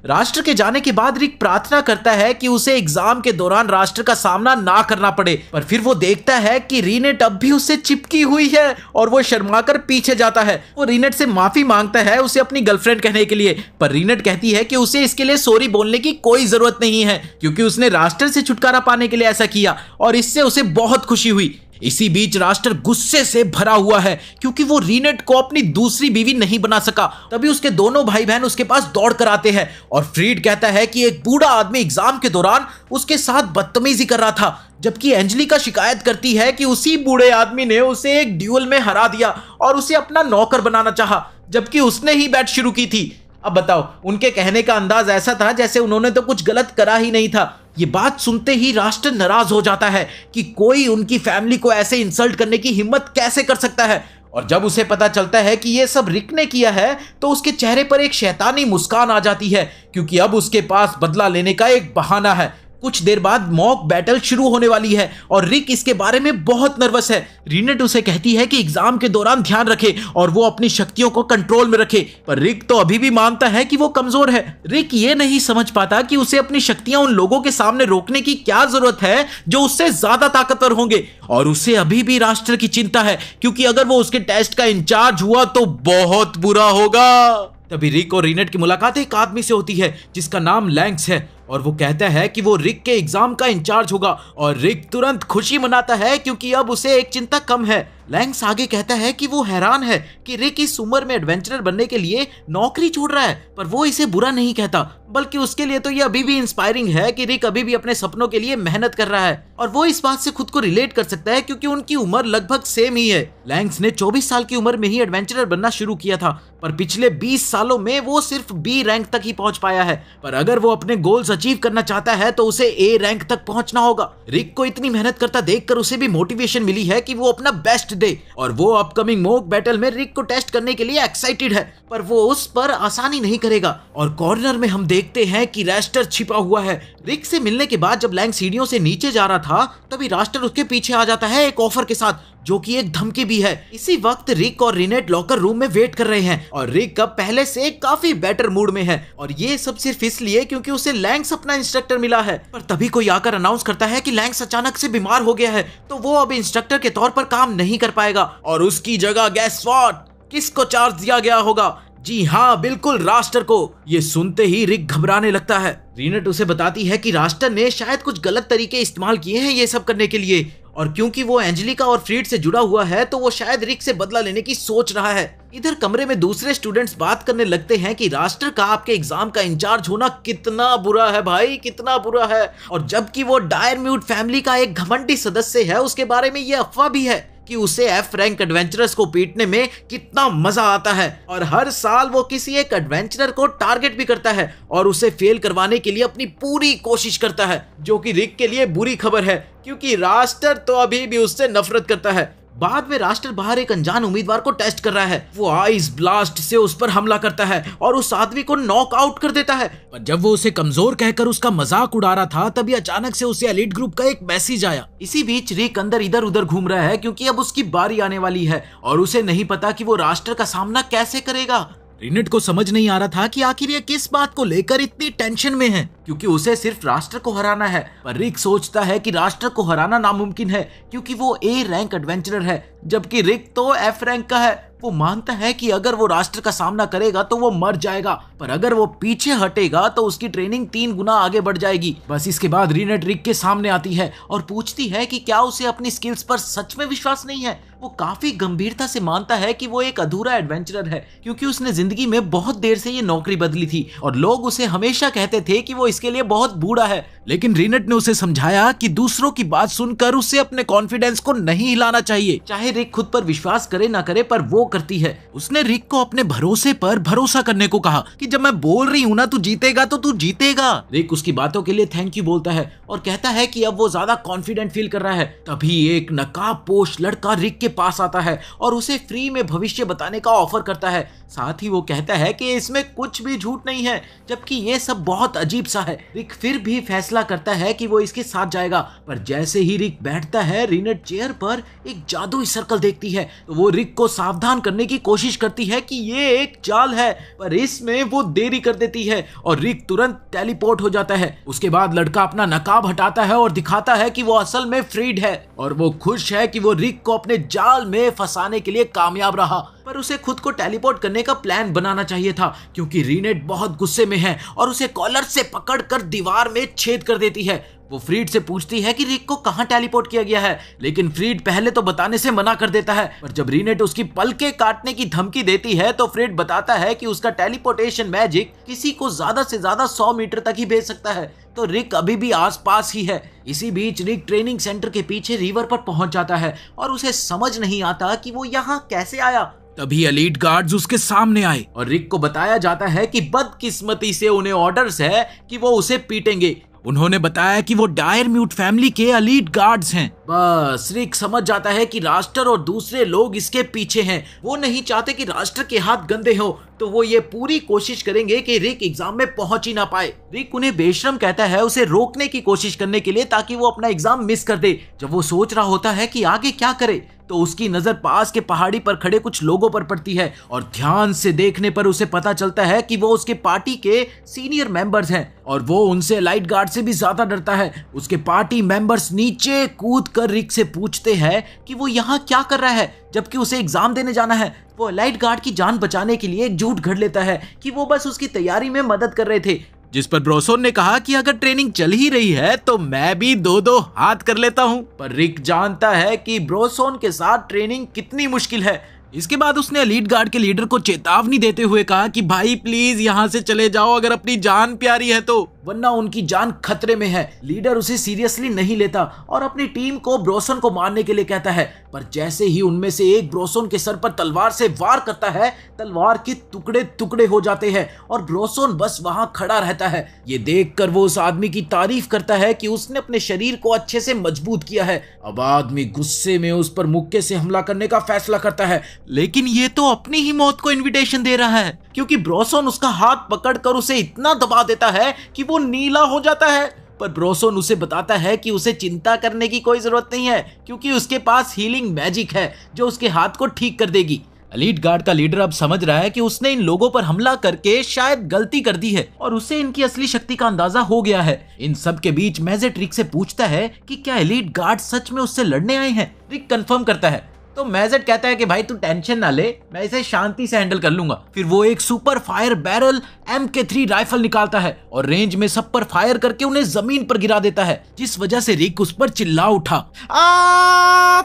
रास्टर के जाने के बाद रिक प्रार्थना करता है कि उसे एग्जाम के दौरान रास्टर का सामना ना करना पड़े, पर फिर वो देखता है कि रीनेट अब भी उससे चिपकी हुई है और वो शर्माकर पीछे जाता है। वो रीनेट से माफी मांगता है उसे अपनी गर्लफ्रेंड कहने के लिए, पर रीनेट कहती है कि उसे इसके लिए सॉरी बोलने की कोई जरूरत नहीं है क्योंकि उसने रास्टर से छुटकारा पाने के लिए ऐसा किया और इससे उसे बहुत खुशी हुई। इसी बीच रास्टर गुस्से से भरा हुआ है क्योंकि वो रीनेट को अपनी दूसरी बीवी नहीं बना सका। तभी उसके दोनों भाई बहन उसके पास दौड़ कर आते हैं और फ्रीड कहता है कि एक बूढ़ा आदमी एग्जाम के दौरान उसके साथ बदतमीजी कर रहा था, जबकि एंजेलिका शिकायत करती है कि उसी बूढ़े आदमी ने उसे एक ड्यूल में हरा दिया और उसे अपना नौकर बनाना चाहा, जबकि उसने ही बैट शुरू की थी। अब बताओ, उनके कहने का अंदाज ऐसा था जैसे उन्होंने तो कुछ गलत करा ही नहीं था। ये बात सुनते ही रास्टर नाराज हो जाता है कि कोई उनकी फैमिली को ऐसे इंसल्ट करने की हिम्मत कैसे कर सकता है, और जब उसे पता चलता है कि ये सब रिक ने किया है तो उसके चेहरे पर एक शैतानी मुस्कान आ जाती है क्योंकि अब उसके पास बदला लेने का एक बहाना है। कुछ देर बाद मॉक बैटल शुरू होने वाली है और रिक इसके बारे में बहुत नर्वस है। रीनेट उसे कहती है कि एग्जाम के दौरान ध्यान रखे और वो अपनी शक्तियों को कंट्रोल में रखे, पर रिक तो अभी भी मानता है कि वो कमजोर है। रिक ये नहीं समझ पाता कि उसे अपनी शक्तियां उन लोगों के सामने रोकने की क्या जरूरत है जो उससे ज्यादा ताकतवर होंगे, और उसे अभी भी रास्टर की चिंता है क्योंकि अगर वो उसके टेस्ट का इंचार्ज हुआ तो बहुत बुरा होगा। तभी रिक और रीनेट की मुलाकात एक आदमी से होती है जिसका नाम लैंक्स है और वो कहता है कि वो रिक के एग्जाम का इंचार्ज होगा और रिक तुरंत खुशी मनाता है क्योंकि अब उसे एक चिंता कम है। लैंक्स आगे कहता है कि वो हैरान है कि रिक इस उम्र में एडवेंचरर बनने के लिए नौकरी छोड़ रहा है, पर वो इसे बुरा नहीं कहता, बल्कि उसके लिए तो ये अभी भी इंस्पायरिंग है कि रिक अभी भी अपने सपनों के लिए मेहनत कर रहा है और वो इस बात से खुद को रिलेट कर सकता है क्योंकि उनकी उम्र लगभग सेम ही है। लैंक्स ने 24 साल की उम्र में ही एडवेंचरर बनना शुरू किया था, पर पिछले 20 सालों में वो सिर्फ B रैंक तक ही पहुंच पाया है, पर अगर वो अपने गोल्स अचीव करना चाहता है तो उसे A रैंक तक पहुंचना होगा। रिक को इतनी मेहनत करता देखकर उसे भी मोटिवेशन मिली है कि वो अपना बेस्ट दे और वो अपकमिंग मॉक बैटल में रिक को टेस्ट करने के लिए एक्साइटेड है, पर वो उस पर आसानी नहीं करेगा। और कॉर्नर में हम देखते हैं कि रास्टर छिपा हुआ है। रिक से मिलने के बाद जब लैंग सीढ़ियों से नीचे जा रहा था तभी रास्टर उसके पीछे आ जाता है एक ऑफर के साथ जो कि एक धमकी भी है। इसी वक्त रिक और रीनेट लॉकर रूम में वेट कर रहे हैं और रिक अब पहले से काफी बेटर मूड में है और ये सब सिर्फ इसलिए क्योंकि उसे लैंक्स अपना इंस्ट्रक्टर मिला है। पर तभी कोई आकर अनाउंस करता है कि लैंक्स अचानक से बीमार हो गया है तो वो अब इंस्ट्रक्टर के तौर पर काम नहीं कर पाएगा और उसकी जगह गेस व्हाट, किसको चार्ज दिया गया होगा? जी हाँ, बिल्कुल रास्टर को। ये सुनते ही रिक घबराने लगता है। रीनट उसे बताती है कि रास्टर ने शायद कुछ गलत तरीके इस्तेमाल किए हैं ये सब करने के लिए, और क्योंकि वो एंजेलिका और फ्रीड से जुड़ा हुआ है तो वो शायद रिक से बदला लेने की सोच रहा है। इधर कमरे में दूसरे स्टूडेंट्स बात करने लगते हैं कि रास्टर का आपके एग्जाम का इंचार्ज होना कितना बुरा है भाई, कितना बुरा है। और जबकि वो डायरम्यूट फैमिली का एक घमंडी सदस्य है, उसके बारे में ये अफवाह भी है कि उसे एफ रैंक एडवेंचरर्स को पीटने में कितना मजा आता है, और हर साल वो किसी एक एडवेंचरर को टारगेट भी करता है और उसे फेल करवाने के लिए अपनी पूरी कोशिश करता है, जो कि रिक के लिए बुरी खबर है क्योंकि रास्टर तो अभी भी उससे नफरत करता है। बाद में रास्टर बाहर एक अनजान उम्मीदवार को टेस्ट कर रहा है। वो आइस ब्लास्ट से उस पर हमला करता है और उस आदमी को नॉक आउट कर देता है। पर जब वो उसे कमजोर कहकर उसका मजाक उड़ा रहा था, तभी अचानक से उसे एलीट ग्रुप का एक मैसेज आया। इसी बीच रिक अंदर इधर उधर घूम रहा है क्योंकि अब उसकी बारी आने वाली है और उसे नहीं पता कि वो रास्टर का सामना कैसे करेगा। रीनट को समझ नहीं आ रहा था कि आखिर ये किस बात को लेकर इतनी टेंशन में है, क्योंकि उसे सिर्फ रास्टर को हराना है। पर रिक सोचता है कि रास्टर को हराना नामुमकिन है क्योंकि वो ए रैंक एडवेंचरर है, जबकि रिक तो एफ रैंक का है। वो मानता है कि अगर वो रास्टर का सामना करेगा तो वो मर जाएगा, पर अगर वो पीछे हटेगा तो उसकी ट्रेनिंग 3 गुना आगे बढ़ जाएगी। बस इसके बाद रीनट रिक के सामने आती है और पूछती है कि क्या उसे अपनी स्किल्स पर सच में विश्वास नहीं है। वो काफी गंभीरता से मानता है कि वो एक अधूरा एडवेंचरर है क्योंकि उसने जिंदगी में बहुत देर से ये नौकरी बदली थी और लोग उसे हमेशा कहते थे कि वो इसके लिए बहुत बूढ़ा है। लेकिन रीनट ने उसे समझाया कि दूसरों की बात सुनकर उसे अपने कॉन्फिडेंस को नहीं हिलाना चाहिए, चाहे रिक खुद पर विश्वास करे ना करे, पर वो करती है। उसने रिक को अपने भरोसे पर भरोसा करने को कहा कि जब मैं बोल रही हूँ ना तू जीतेगा तो तू जीतेगा। रिक उसकी बातों के लिए थैंक यू बोलता है और कहता है कि अब वो ज्यादा कॉन्फिडेंट फील कर रहा है। तभी एक नकाबपोश लड़का रिक के पास आता है और उसे फ्री में भविष्य बताने का ऑफर करता है। साथ ही वो कहता है कि इसमें कुछ भी झूठ नहीं है, जबकि ये सब बहुत अजीब सा है। रिक फिर भी फैसला करता है कि वो इसके साथ जाएगा, पर जैसे ही रिक बैठता है रीनट चेयर पर एक जादुई सर्कल देखती है तो वो रिक को सावधान करने की कोशिश करती है कि ये एक चाल है, पर इसमें वो देरी कर देती है और रिक तुरंत टेलीपोर्ट हो जाता है। उसके बाद लड़का अपना नकाब हटाता है और दिखाता है कि वो असल में फ्रीड है और वो खुश है कि वो रिक को अपने जाल में फंसाने के लिए कामयाब रहा। पर उसे खुद को टेलीपोर्ट करने का प्लान बनाना चाहिए था क्योंकि रीनेट बहुत गुस्से में है और उसे कॉलर से पकड़कर दीवार में छेद कर देती है। वो फ्रीड से पूछती है कि रिक को कहां टेलीपोर्ट किया गया है, लेकिन फ्रीड पहले तो बताने से मना कर देता है। पर जब रीनेट उसकी पलकें काटने की धमकी देती है तो फ्रीड बताता है कि उसका टेलीपोर्टेशन मैजिक किसी को ज्यादा से ज्यादा 100 मीटर तक ही भेज सकता है, तो रिक अभी भी आसपास ही है। इसी बीच रिक ट्रेनिंग सेंटर के पीछे रिवर पर पहुंच जाता है और उसे समझ नहीं आता कि वो यहाँ कैसे आया। तभी एलीट गार्ड्स उसके सामने आए और रिक को बताया जाता है कि बदकिस्मती से उन्हें ऑर्डर्स है कि वो उसे पीटेंगे। उन्होंने बताया कि वो डायरम्यूट फैमिली के एलीट गार्ड्स हैं। बस रिक समझ जाता है कि रास्टर और दूसरे लोग इसके पीछे हैं। वो नहीं चाहते कि रास्टर के हाथ गंदे हो, तो वो ये पूरी कोशिश करेंगे कि रिक एग्जाम में पहुंच ही ना पाए। रिक उन्हें बेशरम कहता है उसे रोकने की कोशिश करने के लिए ताकि वो अपना एग्जाम मिस कर दे। जब वो सोच रहा होता है कि आगे क्या करे तो उसकी नजर पास के पहाड़ी पर खड़े कुछ लोगों पर पड़ती है और ध्यान से देखने पर उसे पता चलता है कि वो उसके पार्टी के सीनियर मेंबर्स हैं और वो उनसे लाइट गार्ड से भी ज्यादा डरता है। उसके पार्टी मेंबर्स नीचे कूद कर रिक से पूछते हैं कि वो यहाँ क्या कर रहा है जबकि उसे एग्जाम देने जाना है। वो लाइट गार्ड की जान बचाने के लिए एक झूठ गढ़ लेता है कि वो बस उसकी तैयारी में मदद कर रहे थे, जिस पर ब्रोसोन ने कहा कि अगर ट्रेनिंग चल ही रही है तो मैं भी 2-2 हाथ कर लेता हूं। पर रिक जानता है कि ब्रोसोन के साथ ट्रेनिंग कितनी मुश्किल है। इसके बाद उसने एलीट गार्ड के लीडर को चेतावनी देते हुए कहा कि भाई प्लीज यहाँ से चले जाओ अगर अपनी जान प्यारी है तो, वरना उनकी जान खतरे में है। लीडर उसे सीरियसली नहीं लेता और अपनी टीम को ब्रोसन को मारने के लिए कहता है, पर जैसे ही उनमें से एक ब्रोसन के सर पर तलवार से वार करता है, तलवार के टुकड़े टुकड़े हो जाते हैं और ब्रोसन बस वहां खड़ा रहता है। ये देखकर वो उस आदमी की तारीफ करता है कि उसने अपने शरीर को अच्छे से मजबूत किया है। अब आदमी गुस्से में उस पर मुक्के से हमला करने का फैसला करता है, लेकिन ये तो अपनी ही मौत को इनविटेशन दे रहा है क्योंकि ब्रोसन उसका हाथ पकड़कर उसे इतना दबा देता है कि वो नीला हो जाता है। पर ब्रोसन उसे बताता है कि उसे चिंता करने की कोई जरूरत नहीं है क्योंकि उसके पास हीलिंग मैजिक है जो उसके हाथ को ठीक कर देगी। एलीट गार्ड का लीडर अब समझ रहा है कि उसने इन लोगों पर हमला करके शायद गलती कर दी है और उसे इनकी असली शक्ति का अंदाजा हो गया है। इन सब के बीच मेजेट रिक से पूछता है कि क्या एलीट गार्ड सच में उससे लड़ने आए हैं। रिक कंफर्म करता है तो मेजेट कहता है कि भाई तू टेंशन ना ले, मैं इसे शांति से हैंडल कर लूंगा। फिर वो एक super fire barrel MK3 rifle निकालता है और रेंज में सब पर फायर करके उन्हें जमीन पर गिरा देता है, जिस वजह से रिक उस पर चिल्ला उठा,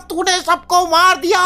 तूने सबको मार दिया,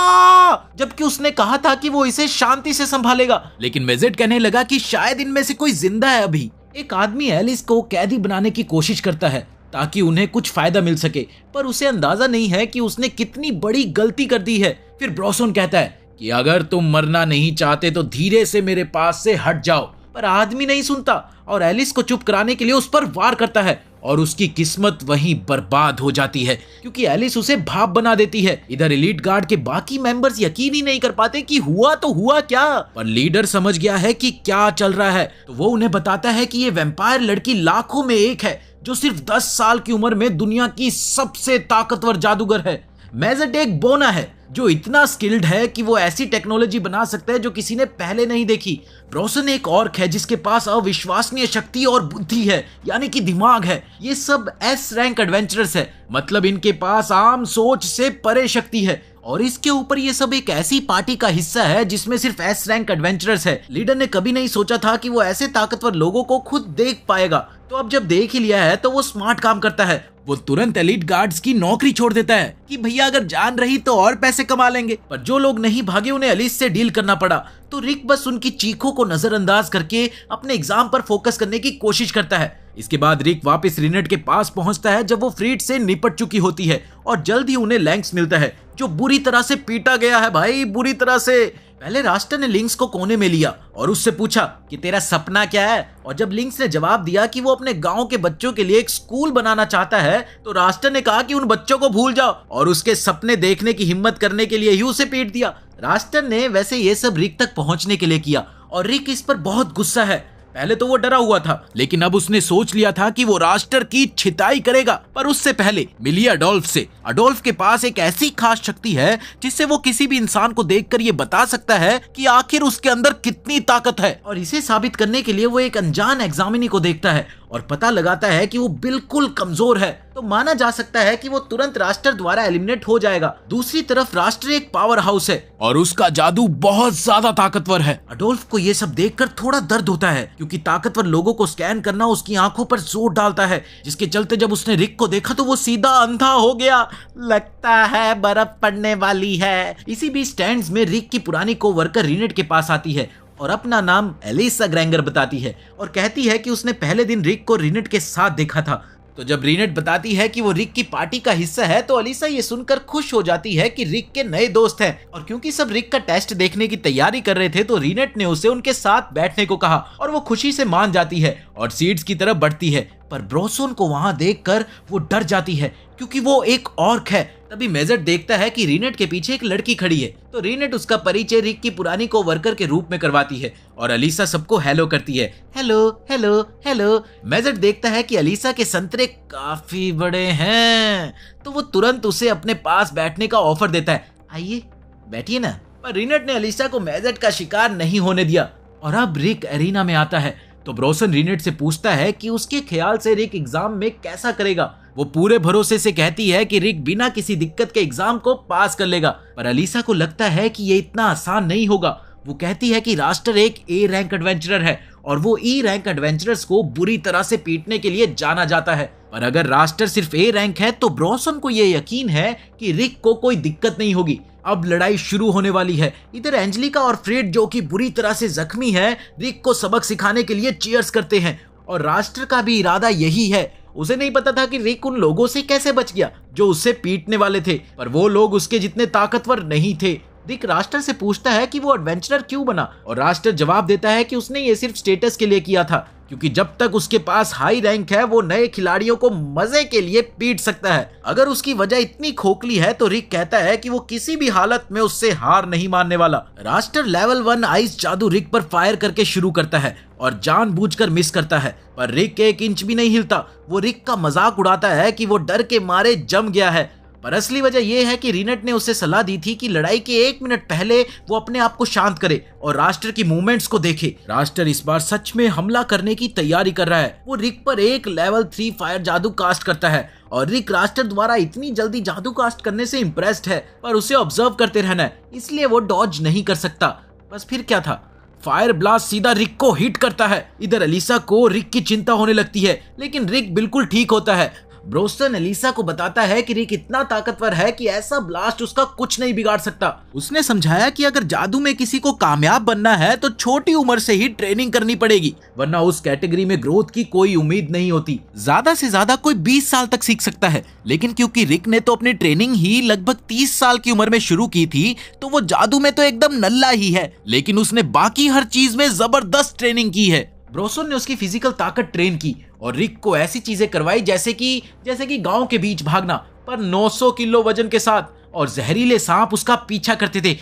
जबकि उसने कहा था कि वो इसे शांति से संभालेगा। लेकिन मेजेट कहने लगा कि शायद इनमें से कोई जिंदा है। अभी एक आदमी एलिस को कैदी बनाने की कोशिश करता है ताकि उन्हें कुछ फायदा मिल सके, पर उसे अंदाजा नहीं है कि उसने कितनी बड़ी गलती कर दी है। फिर ब्रॉसन कहता है कि अगर तुम मरना नहीं चाहते तो धीरे से मेरे पास से हट जाओ, पर आदमी नहीं सुनता और एलिस को चुप कराने के लिए उस पर वार करता है और उसकी किस्मत वहीं बर्बाद हो जाती है क्योंकि एलिस उसे भाप बना देती है। इधर एलीट गार्ड के बाकी मेंबर्स यकीन ही नहीं कर पाते कि हुआ तो हुआ क्या, पर लीडर समझ गया है कि क्या चल रहा है, तो वो उन्हें बताता है कि ये वैम्पायर लड़की लाखों में एक है जो सिर्फ 10 साल की उम्र में दुनिया की सबसे ताकतवर जादूगर है। मेजेट एक बोना है जो इतना स्किल्ड है कि वो ऐसी टेक्नोलॉजी बना सकता है जो किसी ने पहले नहीं देखी। ब्रॉसन एक ऑर्क है जिसके पास अविश्वसनीय शक्ति और बुद्धि है, यानी कि दिमाग है। ये सब S रैंक एडवेंचरर्स है, मतलब इनके पास आम सोच से परे शक्ति है। और इसके ऊपर ये सब एक ऐसी पार्टी का हिस्सा है जिसमें सिर्फ S रैंक एडवेंचरर्स है। लीडर ने कभी नहीं सोचा था कि वो ऐसे ताकतवर लोगों को खुद देख पाएगा, तो अब जब देख ही लिया है तो वो स्मार्ट काम करता है। वो तुरंत एलीट गार्ड्स की नौकरी छोड़ देता है कि भैया अगर जान रही तो और पैसे कमा लेंगे, पर जो लोग नहीं भागे उन्हें एलिस से डील करना पड़ा। तो रिक बस उनकी चीखों को नजरअंदाज करके अपने एग्जाम पर फोकस करने की कोशिश करता है। इसके बाद रिक वापस रिनेट के पास पहुंचता है जब वो फ्रीड से निपट चुकी होती है और जल्द ही उन्हें लैंक्स मिलता है जो बुरी तरह से पीटा गया है भाई, बुरी तरह से। पहले रास्टर ने लिंक्स को कोने में लिया और उससे पूछा कि तेरा सपना क्या है, और जब लिंक्स ने जवाब दिया कि वो अपने गांव के बच्चों के लिए एक स्कूल बनाना चाहता है, तो रास्टर ने कहा कि उन बच्चों को भूल जाओ और उसके सपने देखने की हिम्मत करने के लिए ही उसे पीट दिया। रास्टर ने वैसे ये सब रिक तक पहुंचने के लिए किया और रिक इस पर बहुत गुस्सा है। पहले तो वो डरा हुआ था, लेकिन अब उसने सोच लिया था कि वो रास्टर की छिताई करेगा, पर उससे पहले मिली अडोल्फ से। अडोल्फ के पास एक ऐसी खास शक्ति है जिससे वो किसी भी इंसान को देखकर ये बता सकता है कि आखिर उसके अंदर कितनी ताकत है, और इसे साबित करने के लिए वो एक अनजान एग्जामिनी को देखता है और पता लगाता है कि वो बिल्कुल कमजोर है। तो माना जा सकता है कि वो तुरंत रास्टर द्वारा एलिमिनेट हो जाएगा। दूसरी तरफ रास्टर एक पावर हाउस है और उसका जादू बहुत ज्यादा ताकतवर है। अडोल्फ को ये सब देखकर थोड़ा दर्द होता है क्योंकि ताकतवर लोगों को स्कैन करना उसकी आंखों पर जोर डालता है, जिसके चलते जब उसने रिक को देखा तो वो सीधा अंधा हो गया। लगता है बर्फ पड़ने वाली है। इसी बीच स्टैंड्स में रिक की पुरानी कोवर्कर रिनेट के पास आती है और अपना नाम एलिसा ग्रैंगर बताती है और कहती है कि उसने पहले दिन रिक को रिनेट के साथ देखा था। तो जब रिनेट बताती है कि वो रिक की पार्टी का हिस्सा है तो एलिसा ये सुनकर खुश हो जाती है कि रिक के नए दोस्त हैं, और क्योंकि सब रिक का टेस्ट देखने की तैयारी कर रहे थे तो रिनेट ने उसे उनके साथ बैठने को कहा और वो खुशी से मान जाती है और सीड्स की तरफ बढ़ती है। पर ब्रोसन को वहां देखकर वो डर जाती है क्योंकि वो एक ऑर्क है। तभी मेजेट देखता है कि रिनेट के पीछे एक लड़की खड़ी है, तो रिनेट उसका परिचय रिक की पुरानी को वर्कर के रूप में करवाती है और एलिसा सबको हेलो करती है, हेलो हेलो हेलो। मेजेट देखता है कि एलिसा के संतरे काफी बड़े हैं, तो वो तुरंत उसे अपने पास बैठने का ऑफर देता है, आइए बैठिए ना। पर रिनेट ने एलिसा को मेजेट का शिकार नहीं होने दिया और अब रिक एरिना में आता है। तो ब्रोसन रिनेट से पूछता है कि उसके ख्याल से रिक एग्जाम में कैसा करेगा। वो पूरे भरोसे से कहती है कि रिक बिना किसी दिक्कत के एग्जाम को पास कर लेगा, पर एलिसा को लगता है कि ये इतना आसान नहीं होगा। वो कहती है कि रास्टर एक A रैंक एडवेंचरर है और वो E रैंक एडवेंचरर्स को बुरी तरह से पीटने के लिए जाना जाता है, पर अगर रास्टर सिर्फ A रैंक है तो ब्रोसन को ये यकीन है कि रिक को कोई दिक्कत नहीं होगी। अब लड़ाई शुरू होने वाली है। इधर एंजेलिका और फ्रेड जो कि बुरी तरह से जख्मी है, रिक को सबक सिखाने के लिए चीयर्स करते हैं और रास्टर का भी इरादा यही है। उसे नहीं पता था कि रिक उन लोगों से कैसे बच गया जो उससे पीटने वाले थे, पर वो लोग उसके जितने ताकतवर नहीं थे। रिक रास्टर से पूछता है कि वो एडवेंचरर क्यों बना और रास्टर जवाब देता है कि उसने ये सिर्फ स्टेटस के लिए किया था, क्योंकि जब तक उसके पास हाई रैंक है वो नए खिलाड़ियों को मजे के लिए पीट सकता है। अगर उसकी वजह इतनी खोखली है तो रिक कहता है कि वो किसी भी हालत में उससे हार नहीं मानने वाला। रास्टर लेवल 1 आइस जादू रिक पर फायर करके शुरू करता है और जानबूझकर मिस करता है, पर रिक 1 इंच भी नहीं हिलता। वो रिक का मजाक उड़ाता है कि वो डर के मारे जम गया है, पर असली वजह यह है कि रिनेट ने उसे सलाह दी थी कि लड़ाई के 1 मिनट पहले वो अपने आप को शांत करे और रास्टर की मूवमेंट्स को देखे। रास्टर इस बार सच में हमला करने की तैयारी कर रहा है। वो रिक पर एक लेवल 3 फायर जादू कास्ट करता है और रिक रास्टर द्वारा इतनी जल्दी जादू कास्ट करने से इम्प्रेस्ड है, पर उसे ऑब्जर्व करते रहना है, इसलिए वो डॉज नहीं कर सकता। बस फिर क्या था, फायर ब्लास्ट सीधा रिक को हिट करता है। इधर एलिसा को रिक की चिंता होने लगती है, लेकिन रिक बिल्कुल ठीक होता है। ब्रोस्टन एलिसा को बताता है कि रिक इतना ताकतवर है कि ऐसा ब्लास्ट उसका कुछ नहीं बिगाड़ सकता। उसने समझाया कि अगर जादू में किसी को कामयाब बनना है तो छोटी उम्र से ही ट्रेनिंग करनी पड़ेगी, वरना उस कैटेगरी में ग्रोथ की कोई उम्मीद नहीं होती। ज्यादा से ज्यादा कोई 20 साल तक सीख सकता है, लेकिन क्योंकि रिक ने तो अपनी ट्रेनिंग ही लगभग 30 साल की उम्र में शुरू की थी, तो वो जादू में तो एकदम नल्ला ही है, लेकिन उसने बाकी हर चीज में जबरदस्त ट्रेनिंग की है। ब्रोसन ने उसकी फिजिकल ताकत ट्रेन की और रिक को ऐसी चीजें करवाई जैसे कि गांव के बीच भागना, पर 900 किलो वजन के साथ, और जहरीले सांप उसका पीछा करते थे।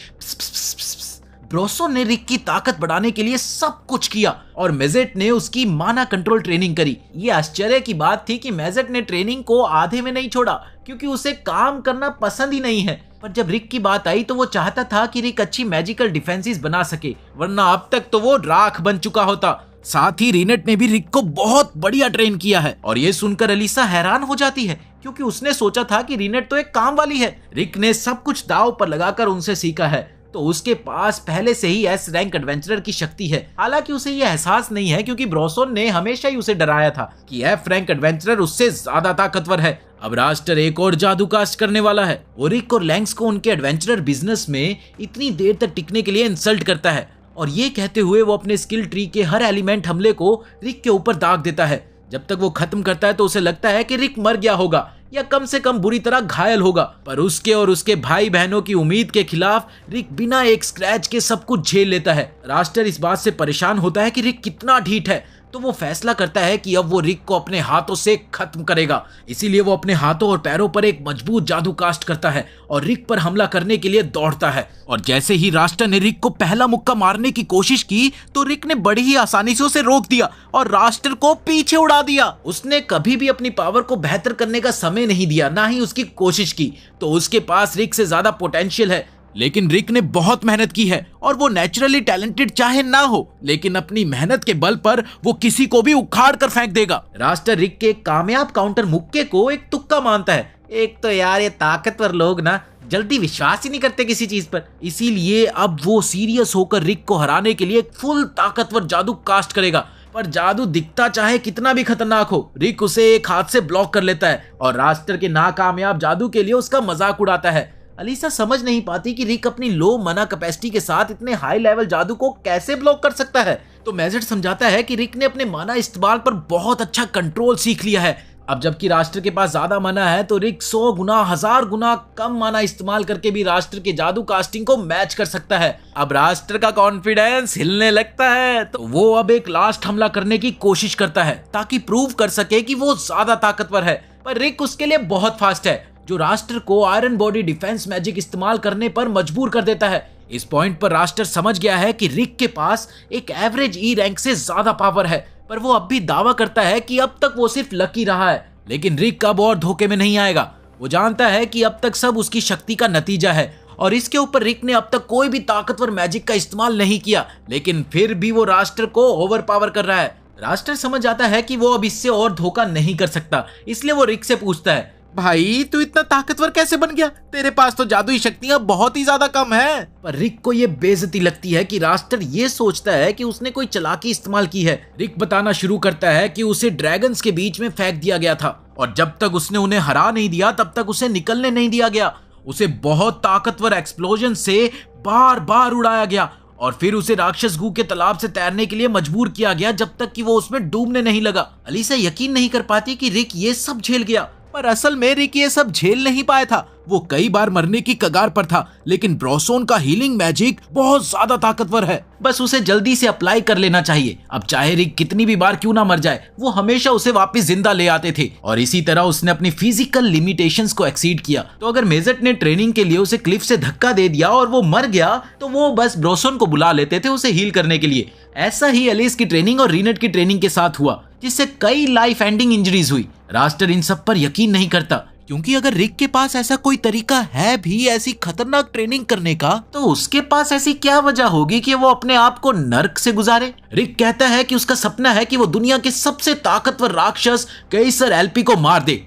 ब्रोसन ने रिक की ताकत बढ़ाने के लिए सब कुछ किया और मेजेट ने उसकी माना कंट्रोल ट्रेनिंग करी। ये आश्चर्य की बात थी कि मेजेट ने ट्रेनिंग को आधे में नहीं छोड़ा, क्योंकि उसे काम करना पसंद ही नहीं है। पर जब रिक की बात आई तो वो चाहता था कि रिक अच्छी मैजिकल डिफेंसेस बना सके, वरना अब तक तो वो राख बन चुका होता। साथ ही रीनेट ने भी रिक को बहुत बढ़िया ट्रेन किया है, और ये सुनकर एलिसा हैरान हो जाती है, क्योंकि उसने सोचा था कि रीनेट तो एक काम वाली है। रिक ने सब कुछ दांव पर लगाकर उनसे सीखा है, तो उसके पास पहले से ही एस रैंक एडवेंचरर की शक्ति है। हालांकि उसे यह एहसास नहीं है, क्योंकि ब्रोसन ने हमेशा ही उसे डराया था कि एफ रैंक एडवेंचरर उससे ज्यादा ताकतवर है। अब रास्टर एक और जादू कास्ट करने वाला है। रिक और लैंक्स को उनके एडवेंचरर बिजनेस में इतनी देर तक टिकने के लिए इंसल्ट करता है, और ये कहते हुए वो अपने स्किल ट्री के हर एलिमेंट हमले को रिक के ऊपर दाग देता है। जब तक वो खत्म करता है तो उसे लगता है कि रिक मर गया होगा, या कम से कम बुरी तरह घायल होगा, पर उसके और उसके भाई बहनों की उम्मीद के खिलाफ रिक बिना एक स्क्रैच के सब कुछ झेल लेता है। रास्टर इस बात से परेशान होता है कि रिक कितना ढीठ है, तो वो फैसला करता है कि अब वो रिक को अपने हाथों से खत्म करेगा। इसीलिए वो अपने हाथों और पैरों पर एक मजबूत जादू कास्ट करता है और रिक पर हमला करने के लिए दौड़ता है। और जैसे ही रास्टर ने रिक को पहला मुक्का मारने की कोशिश की, तो रिक ने बड़ी ही आसानी से उसे रोक दिया और रास्टर को पीछे उड़ा दिया। उसने कभी भी अपनी पावर को बेहतर करने का समय नहीं दिया, ना ही उसकी कोशिश की, तो उसके पास रिक से ज्यादा पोटेंशियल है। लेकिन रिक ने बहुत मेहनत की है, और वो नेचुरली टैलेंटेड चाहे ना हो, लेकिन अपनी मेहनत के बल पर वो किसी को भी उखाड़ कर फेंक देगा। रास्टर रिक के कामयाब काउंटर मुक्के को एक तुक्का मानता है। एक तो यार ये ताकतवर लोग ना जल्दी विश्वास ही नहीं करते किसी चीज पर, इसीलिए अब वो सीरियस होकर रिक को हराने के लिए फुल ताकतवर जादू कास्ट करेगा। पर जादू दिखता चाहे कितना भी खतरनाक हो, रिक उसे एक हाथ से ब्लॉक कर लेता है और रास्टर के नाकामयाब जादू के लिए उसका मजाक उड़ाता है। अलीसा समझ नहीं पाती कि रिक अपनी लो मना कैपेसिटी के साथ इतने हाई लेवल जादू को कैसे ब्लॉक कर सकता है। तो मेजेट समझाता है कि रिक ने अपने माना इस्तेमाल पर बहुत अच्छा कंट्रोल सीख लिया है। अब जबकि राष्ट्र के पास ज्यादा माना है, तो रिक 100 गुना 1000 गुना कम माना इस्तेमाल करके भी राष्ट्र के जादू कास्टिंग को मैच कर सकता है। अब राष्ट्र का कॉन्फिडेंस हिलने लगता है, तो वो अब एक लास्ट हमला करने की कोशिश करता है ताकि प्रूव कर सके कि वो ज्यादा ताकतवर है। पर रिक उसके लिए बहुत फास्ट है, जो राष्ट्र को आयरन बॉडी डिफेंस मैजिक इस्तेमाल करने पर मजबूर कर देता है। इस पॉइंट पर राष्ट्र समझ गया है कि रिक के पास एक एवरेज ई रैंक से ज्यादा पावर है, पर वो अब भी दावा करता है कि अब तक वो सिर्फ लकी रहा है। लेकिन रिक अब और धोखे में नहीं आएगा। वो जानता है कि अब तक सब उसकी शक्ति का नतीजा है, और इसके ऊपर रिक ने अब तक कोई भी ताकतवर मैजिक का इस्तेमाल नहीं किया, लेकिन फिर भी वो राष्ट्र को ओवर पावर कर रहा है। राष्ट्र समझ आता है कि वो अब इससे और धोखा नहीं कर सकता, इसलिए वो रिक से पूछता है, भाई तू इतना ताकतवर कैसे बन गया? तेरे पास तो जादुई शक्तियां बहुत ही ज्यादा कम है। पर रिक को ये बेइज्जती लगती है कि रास्टर ये सोचता है कि उसने कोई चालाकी इस्तेमाल की है। रिक बताना शुरू करता है कि उसे ड्रैगन्स के बीच में फेंक दिया गया था, और जब तक उसने उन्हें हरा नहीं दिया तब तक उसे निकलने नहीं दिया गया। उसे बहुत ताकतवर एक्सप्लोजन से बार बार उड़ाया गया, और फिर उसे राक्षस गू के तालाब से तैरने के लिए मजबूर किया गया जब तक कि वो उसमें डूबने नहीं लगा। अलीसा यकीन नहीं कर पाती कि रिक ये सब झेल गया, पर असल में रिक ये सब झेल नहीं पाया था। वो कई बार मरने की कगार पर था, लेकिन ब्रोसोन का हीलिंग मैजिक बहुत ज्यादा ताकतवर है, बस उसे जल्दी से अप्लाई कर लेना चाहिए। अब चाहे रिक कितनी भी बार क्यों ना मर जाए, वो हमेशा उसे वापस जिंदा ले आते थे, और इसी तरह उसने अपनी फिजिकल लिमिटेशंस को एक्सीड किया। तो अगर मेजेट ने ट्रेनिंग के लिए उसे क्लिफ से धक्का दे दिया और वो मर गया, तो वो बस ब्रोसोन को बुला लेते थे उसे हील करने के लिए। ऐसा ही एलिस की ट्रेनिंग और रीनेट की ट्रेनिंग के साथ हुआ, जिससे कई लाइफ एंडिंग इंजरीज हुई। रास्टर इन सब पर यकीन नहीं करता, क्योंकि अगर रिक के पास ऐसा कोई तरीका है भी ऐसी खतरनाक ट्रेनिंग करने का, तो उसके पास ऐसी क्या वजह होगी कि वो अपने आप को नर्क से गुजारे। रिक कहता है कि उसका सपना है कि वो दुनिया के सबसे ताकतवर राक्षस केसर एलपी को मार दे।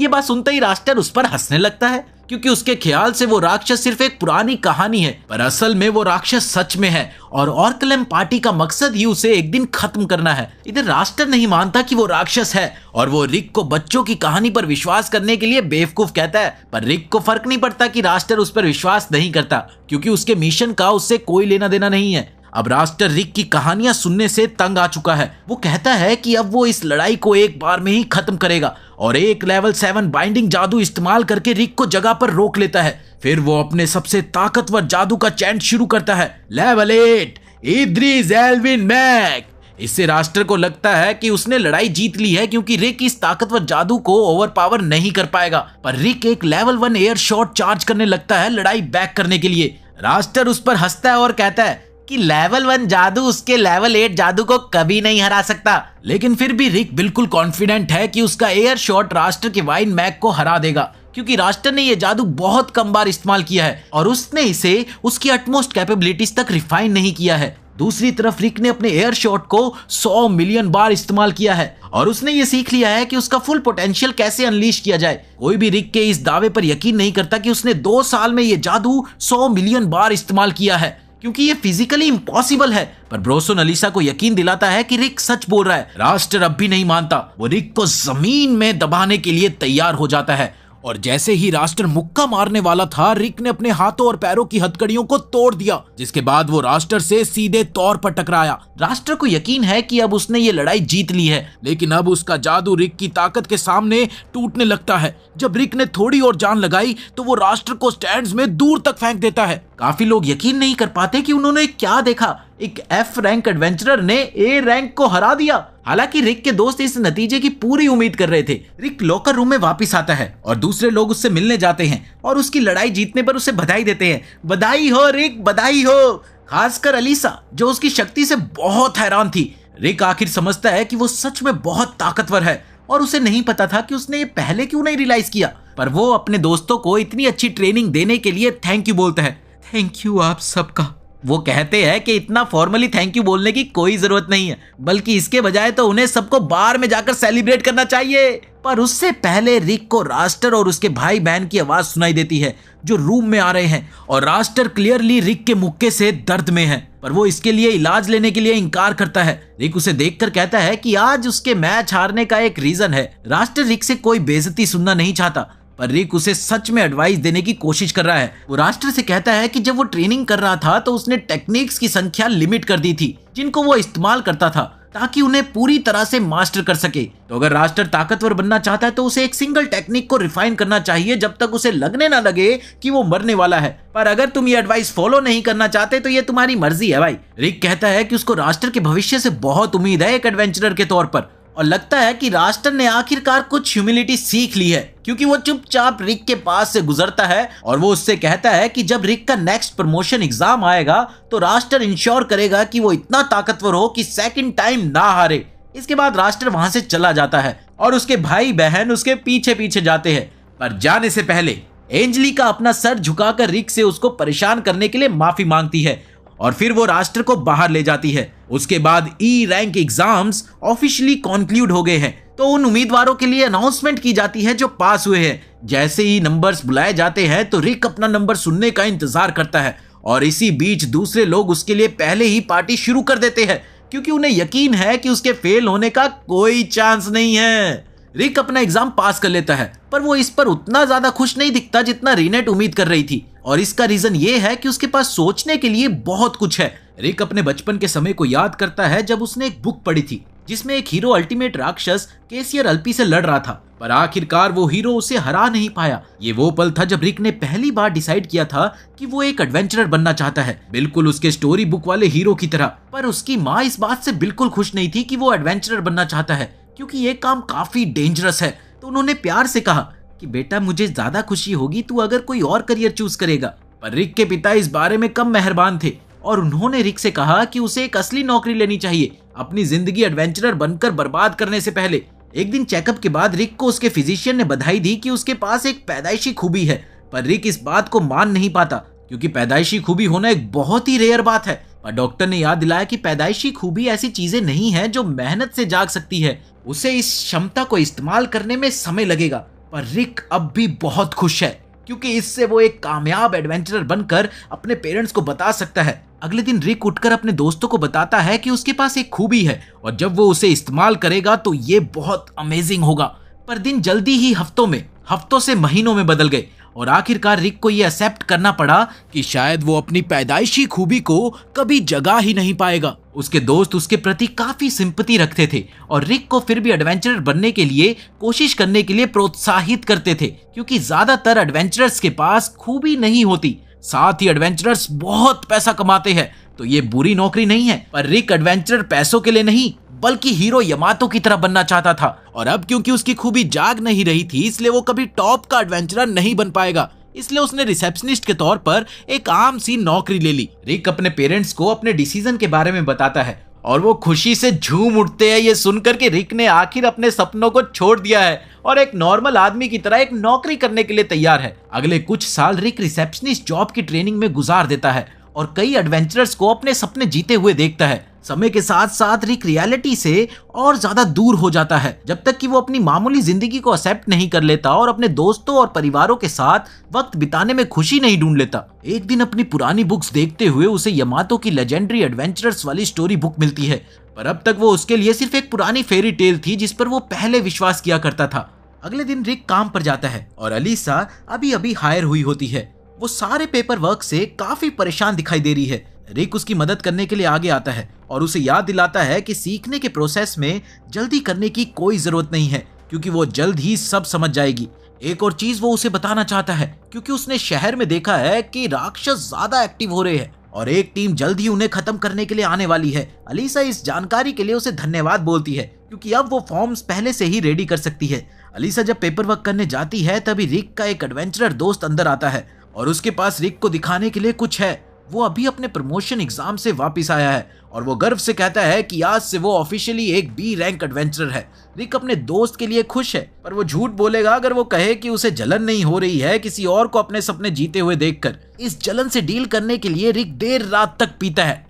ये बात सुनते ही रास्टर उस पर हंसने लगता है, क्योंकि उसके ख्याल से वो राक्षस सिर्फ एक पुरानी कहानी है, पर असल में वो राक्षस सच में है और ऑर्कलम पार्टी का मकसद ही उसे एक दिन खत्म करना है। इधर रास्टर नहीं मानता कि वो राक्षस है और वो रिक को बच्चों की कहानी पर विश्वास करने के लिए बेवकूफ कहता है, पर रिक को फर्क नहीं पड़ता कि रास्टर उस पर विश्वास नहीं करता, क्योंकि उसके मिशन का उससे कोई लेना देना नहीं है। अब रास्टर रिक की कहानियां सुनने से तंग आ चुका है। वो कहता है कि अब वो इस लड़ाई को एक बार में ही खत्म करेगा और एक लेवल 7 बाइंडिंग जादू इस्तेमाल करके रिक को जगह पर रोक लेता है। फिर वो अपने सबसे ताकतवर जादू का चैंट शुरू करता है, लेवल 8 इद्रिस एल्विन मैक। इससे रास्टर को लगता है कि उसने लड़ाई जीत ली है, क्योंकि रिक इस ताकतवर जादू को ओवरपावर नहीं कर पाएगा। पर रिक एक लेवल 1 एयर शॉट चार्ज करने लगता है लड़ाई बैक करने के लिए। रास्टर उस पर हंसता है और कहता है कि लेवल 1 जादू उसके लेवल 8 जादू को कभी नहीं हरा सकता। लेकिन फिर भी रिक बिल्कुल कॉन्फिडेंट है कि उसका एयर शॉट रास्टर के वाइन मैक को हरा देगा, क्योंकि रास्टर ने यह जादू बहुत कम बार इस्तेमाल किया है और उसने इसे उसकी अटमोस्ट कैपेबिलिटीज तक रिफाइन नहीं किया है। दूसरी तरफ रिक ने अपने एयर शॉट को 100 मिलियन बार इस्तेमाल किया है और उसने ये सीख लिया है कि उसका फुल पोटेंशियल कैसे अनलीश किया जाए। कोई भी रिक के इस दावे पर यकीन नहीं करता कि उसने 2 साल में ये जादू 100 मिलियन बार इस्तेमाल किया है, क्योंकि ये फिजिकली इम्पॉसिबल है। पर ब्रोसन अलीसा को यकीन दिलाता है कि रिक सच बोल रहा है। रास्टर अब भी नहीं मानता। वो रिक को जमीन में दबाने के लिए तैयार हो जाता है और जैसे ही रास्टर मुक्का मारने वाला था, रिक ने अपने हाथों और पैरों की हथकड़ियों को तोड़ दिया, जिसके बाद वो रास्टर से सीधे तौर पर टकराया। रास्टर को यकीन है कि अब उसने ये लड़ाई जीत ली है, लेकिन अब उसका जादू रिक की ताकत के सामने टूटने लगता है। जब रिक ने थोड़ी और जान लगाई तो वो रास्टर को स्टैंड्स में दूर तक फेंक देता है। काफी लोग यकीन नहीं कर पाते कि उन्होंने क्या देखा। एक F रैंक एडवेंचरर ने A रैंक को हरा दिया। हालांकि रिक के दोस्त इस नतीजे की पूरी उम्मीद कर रहे थे। रिक लॉकर रूम में वापस आता है और दूसरे लोग उससे मिलने जाते हैं और उसकी लड़ाई जीतने पर उसे बधाई देते हैं। बधाई हो रिक, बधाई हो। खासकर अलीसा, जो उसकी शक्ति से बहुत हैरान थी। रिक आखिर समझता है कि वो सच में बहुत ताकतवर है और उसे नहीं पता था कि उसने ये पहले क्यों नहीं रियलाइज किया। पर वो अपने दोस्तों को इतनी अच्छी ट्रेनिंग देने के लिए थैंक यू बोलता है। थैंक यू आप सबका। वो कहते हैं कि इतना फॉर्मली थैंक यू बोलने की कोई जरूरत नहीं है, बल्कि इसके बजाय तो उन्हें सबको बार में जाकर सेलिब्रेट करना चाहिए। पर उससे पहले रिक को रास्टर और उसके भाई बहन की आवाज सुनाई देती है, जो रूम में आ रहे हैं और रास्टर क्लियरली रिक के मुक्के से दर्द में है, पर वो इसके लिए इलाज लेने के लिए इनकार करता है। रिक उसे देखकर कहता है कि आज उसके मैच हारने का एक रीजन है। रास्टर रिक से कोई बेइज्जती सुनना नहीं चाहता, पर रिक उसे सच में एडवाइस देने की कोशिश कर रहा है। वो रास्टर से कहता है कि जब वो ट्रेनिंग कर रहा था तो उसने टेक्निक्स की संख्या लिमिट कर दी थी जिनको वो इस्तेमाल करता था, ताकि उन्हें पूरी तरह से मास्टर कर सके। तो अगर रास्टर ताकतवर बनना चाहता है तो उसे एक सिंगल टेक्निक को रिफाइन करना चाहिए जब तक उसे लगने ना लगे कि वो मरने वाला है। पर अगर तुम ये एडवाइस फॉलो नहीं करना चाहते तो ये तुम्हारी मर्जी है भाई। रिक कहता है कि उसको रास्टर के भविष्य से बहुत उम्मीद है एक एडवेंचरर के तौर पर, और लगता है कि रास्टर ने आखिरकार कुछ ह्यूमिलिटी सीख ली है, क्योंकि वो चुपचाप रिक के पास से गुजरता है और वो उससे कहता है कि जब रिक का नेक्स्ट प्रमोशन एग्जाम आएगा तो रास्टर इंश्योर करेगा कि वो इतना ताकतवर हो कि सेकंड टाइम ना हारे। इसके बाद रास्टर वहां से चला जाता है और उसके भाई बहन उसके पीछे पीछे जाते हैं। पर जाने से पहले एंजलिका अपना सर झुकाकर रिक से उसको परेशान करने के लिए माफी मांगती है और फिर वो रास्टर को बाहर ले जाती है। उसके बाद E rank exams officially conclude हो गए हैं, तो उन उम्मीदवारों के लिए अनाउंसमेंट की जाती है जो पास हुए हैं। जैसे ही नंबर्स बुलाए जाते हैं तो रिक अपना नंबर सुनने का इंतजार करता है और इसी बीच दूसरे लोग उसके लिए पहले ही पार्टी शुरू कर देते हैं, क्योंकि उन्हें यकीन है कि उसके फेल होने का कोई चांस नहीं है। रिक अपना एग्जाम पास कर लेता है, पर वो इस पर उतना ज्यादा खुश नहीं दिखता जितना रीनेट उम्मीद कर रही थी, और इसका रीजन ये है कि उसके पास सोचने के लिए बहुत कुछ है। रिक अपने बचपन के समय को याद करता है जब उसने एक बुक पढ़ी थी जिसमें एक हीरो अल्टीमेट राक्षस केसियर अल्पी से लड़ रहा था, पर आखिरकार वो हीरो उसे हरा नहीं पाया। ये वो पल था जब रिक ने पहली बार डिसाइड किया था कि वो एक एडवेंचरर बनना चाहता है, बिल्कुल उसके स्टोरी बुक वाले हीरो की तरह। पर उसकी माँ इस बात से बिल्कुल खुश नहीं थी कि वो एडवेंचरर बनना चाहता है, क्योंकि ये काम काफी डेंजरस है। तो उन्होंने प्यार से कहा कि बेटा मुझे ज्यादा खुशी होगी तू अगर कोई और करियर चूज करेगा। पर रिक के पिता इस बारे में कम मेहरबान थे और उन्होंने रिक से कहा कि उसे एक असली नौकरी लेनी चाहिए, अपनी जिंदगी एडवेंचरर बनकर बर्बाद करने से पहले। एक दिन चेकअप के बाद रिक को उसके फिजिशियन ने बधाई दी कि उसके पास एक पैदाइशी खूबी है, पर रिक इस बात को मान नहीं पाता क्योंकि पैदाइशी खूबी होना एक बहुत ही रेयर बात है। पर डॉक्टर ने याद दिलाया कि पैदाइशी खूबी ऐसी चीजें नहीं है जो मेहनत से जाग सकती है, उसे इस क्षमता को इस्तेमाल करने में समय लगेगा। पर रिक अब भी बहुत खुश है क्योंकि इससे वो एक कामयाब एडवेंचरर बनकर अपने पेरेंट्स को बता सकता है। अगले दिन रिक उठकर अपने दोस्तों को बताता है कि उसके पास एक खूबी है और जब वो उसे इस्तेमाल करेगा तो ये बहुत अमेजिंग होगा। पर दिन जल्दी ही हफ्तों से महीनों में बदल गए और आखिरकार रिक को ये एक्सेप्ट करना पड़ा कि शायद वो अपनी पैदाइशी खूबी को कभी जगा ही नहीं पाएगा। उसके दोस्त उसके प्रति काफी सिंपैथी रखते थे और रिक को फिर भी एडवेंचरर बनने के लिए कोशिश करने के लिए प्रोत्साहित करते थे क्योंकि ज्यादातर एडवेंचरर्स के पास खूबी नहीं होती। साथ ही एडवेंचरर्स बहुत पैसा कमाते हैं तो ये बुरी नौकरी नहीं है। पर रिक एडवेंचरर पैसों के लिए नहीं बल्कि हीरो यमातो की तरह बनना चाहता था और अब क्योंकि उसकी खूबी जाग नहीं रही थी इसलिए वो कभी टॉप का एडवेंचरर नहीं बन पाएगा। इसलिए उसने रिसेप्शनिस्ट के तौर पर एक आम सी नौकरी ले ली। रिक अपने पेरेंट्स को अपने डिसीजन के बारे में बताता है और वो खुशी से झूम उठते हैं ये सुनकर कि रिक ने आखिर अपने सपनों को छोड़ दिया है और एक नॉर्मल आदमी की तरह एक नौकरी करने के लिए तैयार है। अगले कुछ साल रिक रिसेप्शनिस्ट जॉब की ट्रेनिंग में गुजार देता है और कई एडवेंचरर्स को अपने सपने जीते हुए देखता है। समय के साथ साथ रिक रियलिटी से और ज्यादा दूर हो जाता है जब तक कि वो अपनी मामूली जिंदगी को एक्सेप्ट नहीं कर लेता और अपने दोस्तों और परिवारों के साथ वक्त बिताने में खुशी नहीं ढूंढ लेता। एक दिन अपनी पुरानी बुक्स देखते हुए उसे यमातो की लेजेंडरी एडवेंचरर्स वाली स्टोरी बुक मिलती है, पर अब तक वो उसके लिए सिर्फ एक पुरानी फेरी टेल थी जिस पर वो पहले विश्वास किया करता था। अगले दिन रिक काम पर जाता है और अलीसा अभी अभी हायर हुई होती है। वो सारे पेपर वर्क से काफी परेशान दिखाई दे रही है। रिक उसकी मदद करने के लिए आगे आता है और उसे याद दिलाता है कि सीखने के प्रोसेस में जल्दी करने की कोई जरूरत नहीं है क्योंकि वो जल्द ही सब समझ जाएगी। एक और चीज वो उसे बताना चाहता है क्योंकि उसने शहर में देखा है कि राक्षस ज्यादा एक्टिव हो रहे हैं और एक टीम जल्द ही उन्हें खत्म करने के लिए आने वाली है। अलीसा इस जानकारी के लिए उसे धन्यवाद बोलती है क्योंकि अब वो फॉर्म्स पहले से ही रेडी कर सकती है। अलीसा जब पेपर वर्क करने जाती है तभी रिक का एक एडवेंचरर दोस्त अंदर आता है और उसके पास रिक को दिखाने के लिए कुछ है। वो अभी अपने प्रमोशन एग्जाम से वापस आया है और वो गर्व से कहता है कि आज से वो ऑफिशियली एक बी रैंक एडवेंचरर है। रिक अपने दोस्त के लिए खुश है पर वो झूठ बोलेगा अगर वो कहे कि उसे जलन नहीं हो रही है किसी और को अपने सपने जीते हुए देखकर। इस जलन से डील करने के लिए रिक देर रात तक पीता है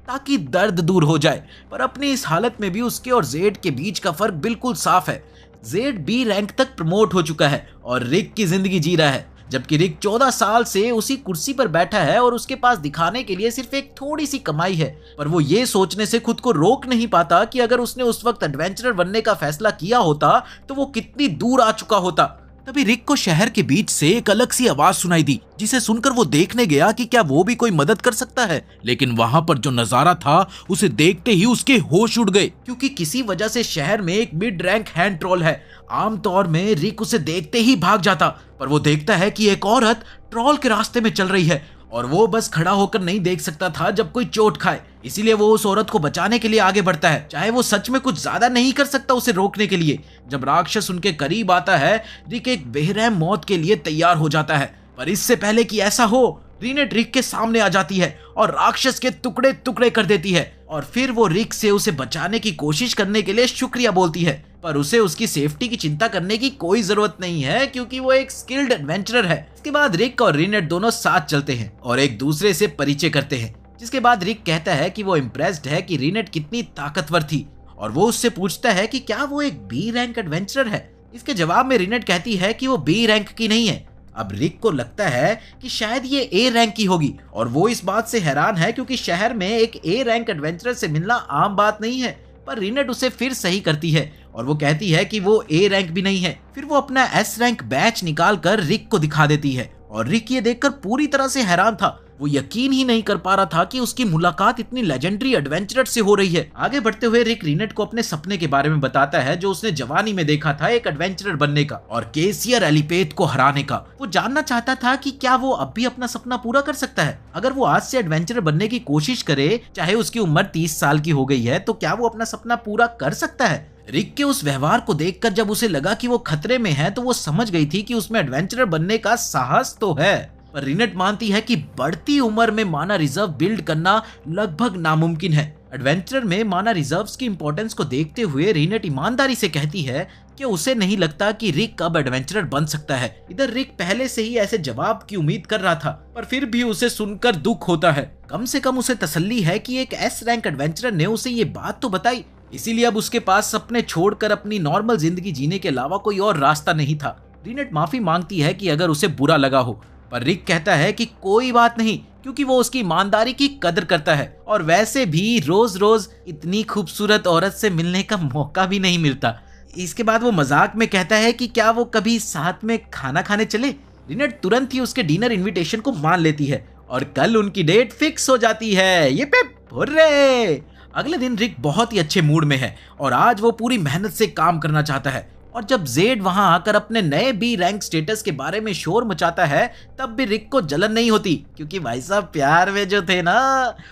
ताकि दर्द दूर हो जाए, पर अपनी इस हालत में भी उसके और जेड के बीच का फर्क बिल्कुल साफ है। जेड बी रैंक तक प्रमोट हो चुका है और रिक की जिंदगी जी रहा है, जबकि रिक 14 साल से उसी कुर्सी पर बैठा है और उसके पास दिखाने के लिए सिर्फ एक थोड़ी सी कमाई है। पर वो ये सोचने से खुद को रोक नहीं पाता कि अगर उसने उस वक्त एडवेंचरर बनने का फैसला किया होता तो वो कितनी दूर आ चुका होता। तभी रिक को शहर के बीच से एक अलग सी आवाज सुनाई दी जिसे सुनकर वो देखने गया कि क्या वो भी कोई मदद कर सकता है। लेकिन वहां पर जो नजारा था उसे देखते ही उसके होश उड़ गए क्योंकि किसी वजह से शहर में एक मिड रैंक हैंड ट्रोल है। आमतौर में रिक उसे देखते ही भाग जाता, पर वो देखता है कि एक औरत ट्रोल के रास्ते में चल रही है और वो बस खड़ा होकर नहीं देख सकता था जब कोई चोट खाए, इसीलिए वो उस औरत को बचाने के लिए आगे बढ़ता है, चाहे वो सच में कुछ ज्यादा नहीं कर सकता उसे रोकने के लिए। जब राक्षस उनके करीब आता है रिक एक बेरहम मौत के लिए तैयार हो जाता है, पर इससे पहले कि ऐसा हो रीनेट रिक के सामने आ जाती है और राक्षस के टुकड़े टुकड़े कर देती है और फिर वो रिक से उसे बचाने की कोशिश करने के लिए शुक्रिया बोलती है, पर उसे उसकी सेफ्टी की चिंता करने की कोई जरूरत नहीं है क्योंकि वो एक स्किल्ड एडवेंचरर है। इसके बाद रिक और रीनेट दोनों साथ चलते हैं और एक दूसरे से परिचय करते हैं, जिसके बाद रिक कहता है कि वो इम्प्रेस्ड है कि रीनेट कितनी ताकतवर थी और वो उससे पूछता है कि क्या वो एक बी रैंक एडवेंचरर है। इसके जवाब में रीनेट कहती है कि वो बी रैंक की नहीं है। अब रिक को लगता है कि शायद ये ए रैंक की होगी और वो इस बात से हैरान है क्योंकि शहर में एक ए रैंक एडवेंचरर से मिलना आम बात नहीं है। पर रीनेट उसे फिर सही करती है और वो कहती है कि वो ए रैंक भी नहीं है। फिर वो अपना एस रैंक बैच निकाल कर रिक को दिखा देती है और रिक ये देखकर पूरी तरह से हैरान था। वो यकीन ही नहीं कर पा रहा था कि उसकी मुलाकात इतनी लेजेंडरी एडवेंचरर से हो रही है। आगे बढ़ते हुए रिक रीनेट को अपने सपने के बारे में बताता है जो उसने जवानी में देखा था, एक एडवेंचरर बनने का और केसियर एलिपेथ को हराने का। वो जानना चाहता था कि क्या वो अब भी अपना सपना पूरा कर सकता है। अगर वो आज से एडवेंचरर बनने की कोशिश करे, चाहे उसकी उम्र 30 साल की हो गई है, तो क्या वो अपना सपना पूरा कर सकता है। रिक के उस व्यवहार को देखकर जब उसे लगा कि वो खतरे में है तो वो समझ गई थी कि उसमें एडवेंचरर बनने का साहस तो है, पर रीनेट मानती है कि बढ़ती उम्र में माना रिजर्व बिल्ड करना लगभग नामुमकिन है। एडवेंचरर में माना रिजर्व्स की इंपॉर्टेंस को देखते हुए रीनेट ईमानदारी से कहती है कि उसे नहीं लगता कि रिक अब एडवेंचरर बन सकता है। इधर रिक पहले से ही ऐसे जवाब की उम्मीद कर रहा था, पर फिर भी उसे सुनकर दुख होता है। कम से कम उसे तसल्ली है कि एक एस रैंक एडवेंचरर ने उसे ये बात तो बताई, इसीलिए अब उसके पास सपने छोड़कर अपनी नॉर्मल जिंदगी जीने के अलावा कोई और रास्ता नहीं था। रीनेट माफी मांगती है कि अगर उसे बुरा लगा हो, पर रिक कहता है कि कोई बात नहीं, क्योंकि वो उसकी ईमानदारी की कदर करता है और वैसे भी रोज रोज इतनी खूबसूरत औरत से मिलने का मौका भी नहीं मिलता। इसके बाद वो मजाक में कहता है कि क्या वो कभी साथ में खाना खाने चले। रीनेट तुरंत ही उसके डिनर इनविटेशन को मान लेती है और कल उनकी डेट फिक्स हो जाती है। ये पे हुर्रे! अगले दिन रिक बहुत ही अच्छे मूड में है और आज वो पूरी मेहनत से काम करना चाहता है। और जब जेड वहां आकर अपने नए बी रैंक स्टेटस के बारे में शोर मचाता है, तब भी रिक को जलन नहीं होती, क्योंकि भाई साहब प्यार में जो थे ना,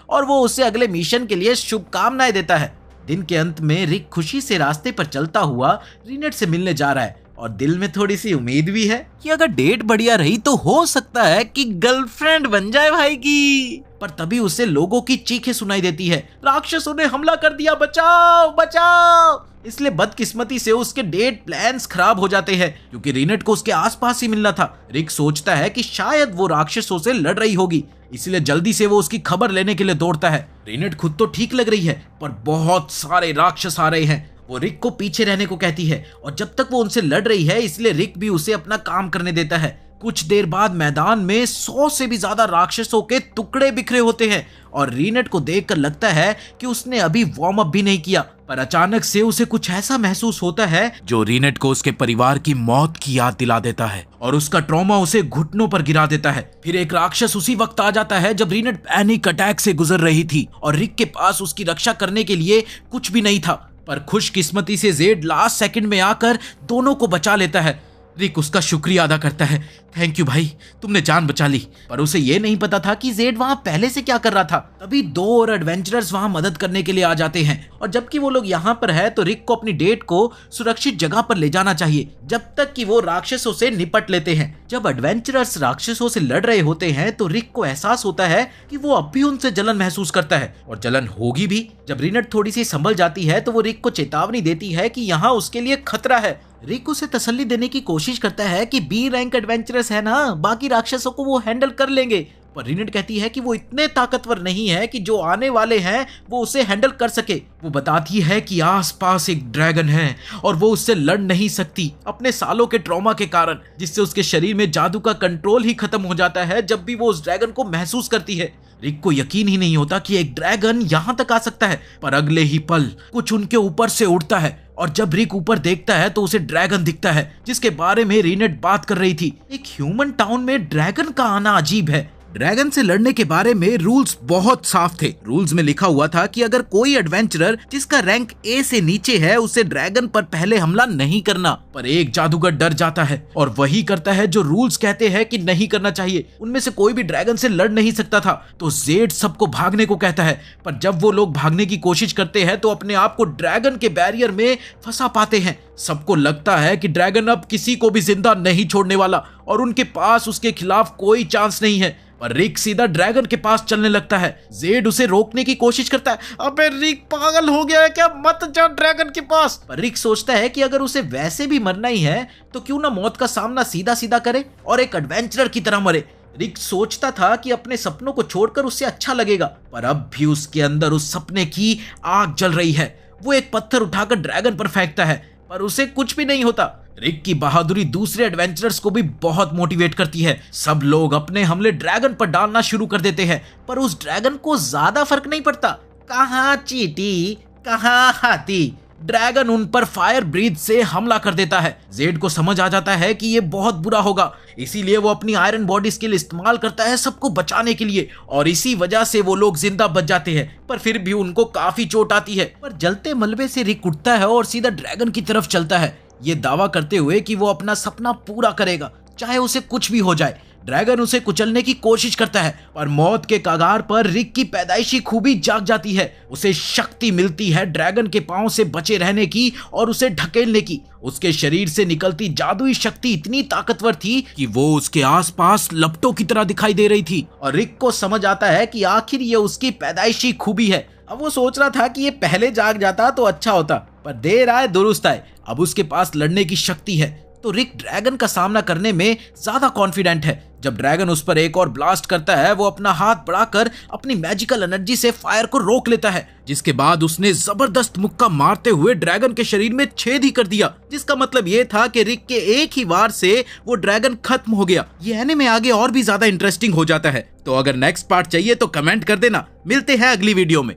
और वो उसे अगले मिशन के लिए शुभकामनाएं देता है। दिन के अंत में रिक खुशी से रास्ते पर चलता हुआ रीनेट से मिलने जा रहा है और दिल में थोड़ी सी उम्मीद भी है कि अगर डेट बढ़िया रही तो हो सकता है कि गर्लफ्रेंड बन जाए भाई की। पर तभी उसे लोगों की चीखें सुनाई देती है, राक्षसों ने हमला कर दिया, बचाओ बचाओ। इसलिए बदकिस्मती से उसके डेट प्लान्स खराब हो जाते हैं, क्योंकि रीनेट को उसके आसपास ही मिलना था। रिक सोचता है कि शायद वो राक्षसों से लड़ रही होगी, इसलिए जल्दी से वो उसकी खबर लेने के लिए दौड़ता है। रीनेट खुद तो ठीक लग रही है, पर बहुत सारे राक्षस आ रहे हैं। वो रिक को पीछे रहने को कहती है और जब तक वो उनसे लड़ रही है, इसलिए रिक भी उसे अपना काम करने देता है। कुछ देर बाद मैदान में 100 से भी ज्यादा राक्षसों के टुकड़े बिखरे होते हैं और रीनेट को देखकर लगता है कि उसने अभी वार्म अप भी नहीं किया, पर अचानक से उसे कुछ ऐसा महसूस होता है जो रीनेट को उसके परिवार की मौत की याद दिला देता है और उसका ट्रॉमा उसे घुटनों पर गिरा देता है। फिर एक राक्षस उसी वक्त आ जाता है जब रीनेट पैनिक अटैक से गुजर रही थी और रिक के पास उसकी रक्षा करने के लिए कुछ भी नहीं था, पर खुशकिस्मती से जेड लास्ट सेकंड में आकर दोनों को बचा लेता है। रिक उसका शुक्रिया अदा करता है, थैंक यू भाई, तुमने जान बचा ली। पर उसे ये नहीं पता था कि जेड वहां पहले से क्या कर रहा था। तभी 2 और एडवेंचरर्स वहां मदद करने के लिए आ जाते हैं और जबकि वो लोग यहाँ पर है तो रिक को अपनी डेट को सुरक्षित जगह पर ले जाना चाहिए जब तक कि वो राक्षसों से निपट लेते हैं। जब एडवेंचरर्स राक्षसों से लड़ रहे होते हैं तो रिक को एहसास होता है कि वो अब भी उनसे जलन महसूस करता है और जलन होगी भी। जब रीनेट थोड़ी सी संभल जाती है तो वो रिक को चेतावनी देती है कि यहाँ उसके लिए खतरा है। रिक उसे तसल्ली देने की कोशिश करता है कि बी रैंक एडवेंचरर्स है ना, बाकी राक्षसों को वो हैंडल कर लेंगे। पर रीनेट कहती है कि वो इतने ताकतवर नहीं है कि जो आने वाले हैं वो उसे हैंडल कर सके। वो बताती है कि आसपास एक ड्रैगन है और वो उससे लड़ नहीं सकती अपने सालों के ट्रॉमा के कारण, जिससे उसके शरीर में जादू का कंट्रोल ही खत्म हो जाता है जब भी वो उस ड्रैगन को महसूस करती है। रिक को यकीन ही नहीं होता कि एक ड्रैगन यहाँ तक आ सकता है, पर अगले ही पल कुछ उनके ऊपर से उड़ता है और जब रिक ऊपर देखता है तो उसे ड्रैगन दिखता है जिसके बारे में रीनेट बात कर रही थी। एक ह्यूमन टाउन में ड्रैगन का आना अजीब है। ड्रैगन से लड़ने के बारे में रूल्स बहुत साफ थे। रूल्स में लिखा हुआ था कि अगर कोई एडवेंचरर जिसका रैंक ए से नीचे है उसे ड्रैगन पर पहले हमला नहीं करना। पर एक जादूगर डर जाता है और वही करता है जो रूल्स कहते हैं कि नहीं करना चाहिए। उनमें से कोई भी ड्रैगन से लड़ नहीं सकता था, तो जेड सबको भागने को कहता है। पर जब वो लोग भागने की कोशिश करते हैं तो अपने आप को ड्रैगन के बैरियर में फंसा पाते हैं। सबको लगता है कि ड्रैगन अब किसी को भी जिंदा नहीं छोड़ने वाला और उनके पास उसके खिलाफ कोई चांस नहीं है। पर रिक सीधा ड्रैगन के पास चलने लगता है। जेड उसे रोकने की कोशिश करता है, अबे रिक पागल हो गया है क्या, मत जा ड्रैगन के पास। पर रिक सोचता है कि अगर उसे वैसे भी मरना ही है तो क्यों ना मौत का सामना सीधा सीधा करे और एक एडवेंचरर की तरह मरे। रिक सोचता था कि अपने सपनों को छोड़कर उससे अच्छा लगेगा, पर अब भी उसके अंदर उस सपने की आग जल रही है। वो एक पत्थर उठाकर ड्रैगन पर फेंकता है, पर उसे कुछ भी नहीं होता। रिक की बहादुरी दूसरे एडवेंचरर्स को भी बहुत मोटिवेट करती है। सब लोग अपने हमले ड्रैगन पर डालना शुरू कर देते हैं, पर उस ड्रैगन को ज्यादा फर्क नहीं पड़ता। कहाँ चींटी, कहाँ हाथी, ड्रैगन उन पर फायर ब्रीथ से हमला कर देता है। जेड को समझ आ जाता है कि ये बहुत बुरा होगा, इसीलिए वो अपनी आयरन बॉडी स्किल इस्तेमाल करता है सबको बचाने के लिए, और इसी वजह से वो लोग जिंदा बच जाते हैं। पर फिर भी उनको काफी चोट आती है। पर जलते मलबे से रिक उठता है और सीधा ड्रैगन की तरफ चलता है, ये दावा करते हुए कि वो अपना सपना पूरा करेगा चाहे उसे कुछ भी हो जाए। ड्रैगन उसे कुचलने की कोशिश करता है, पर मौत के कगार पर रिक की पैदाइशी खूबी जाग जाती है। उसे शक्ति मिलती है ड्रैगन के पांव से बचे रहने की और उसे ढकेलने की। उसके शरीर से निकलती जादुई शक्ति इतनी ताकतवर थी कि वो उसके आसपास लपटों की तरह दिखाई दे रही थी, और रिक को समझ आता है कि आखिर ये उसकी पैदाइशी खूबी है। अब वो सोच रहा था कि ये पहले जाग जाता तो अच्छा होता, पर देर आए दुरुस्त आए। अब उसके पास लड़ने की शक्ति है, तो रिक ड्रैगन का सामना करने में ज्यादा कॉन्फिडेंट है। जब ड्रैगन उस पर एक और ब्लास्ट करता है, वो अपना हाथ बढ़ाकर अपनी मैजिकल एनर्जी से फायर को रोक लेता है, जिसके बाद उसने जबरदस्त मुक्का मारते हुए ड्रैगन के शरीर में छेद ही कर दिया, जिसका मतलब ये था कि रिक के एक ही वार से वो ड्रैगन खत्म हो गया। ये एनीमे आगे और भी ज्यादा इंटरेस्टिंग हो जाता है, तो अगर नेक्स्ट पार्ट चाहिए तो कमेंट कर देना। मिलते हैं अगली वीडियो में।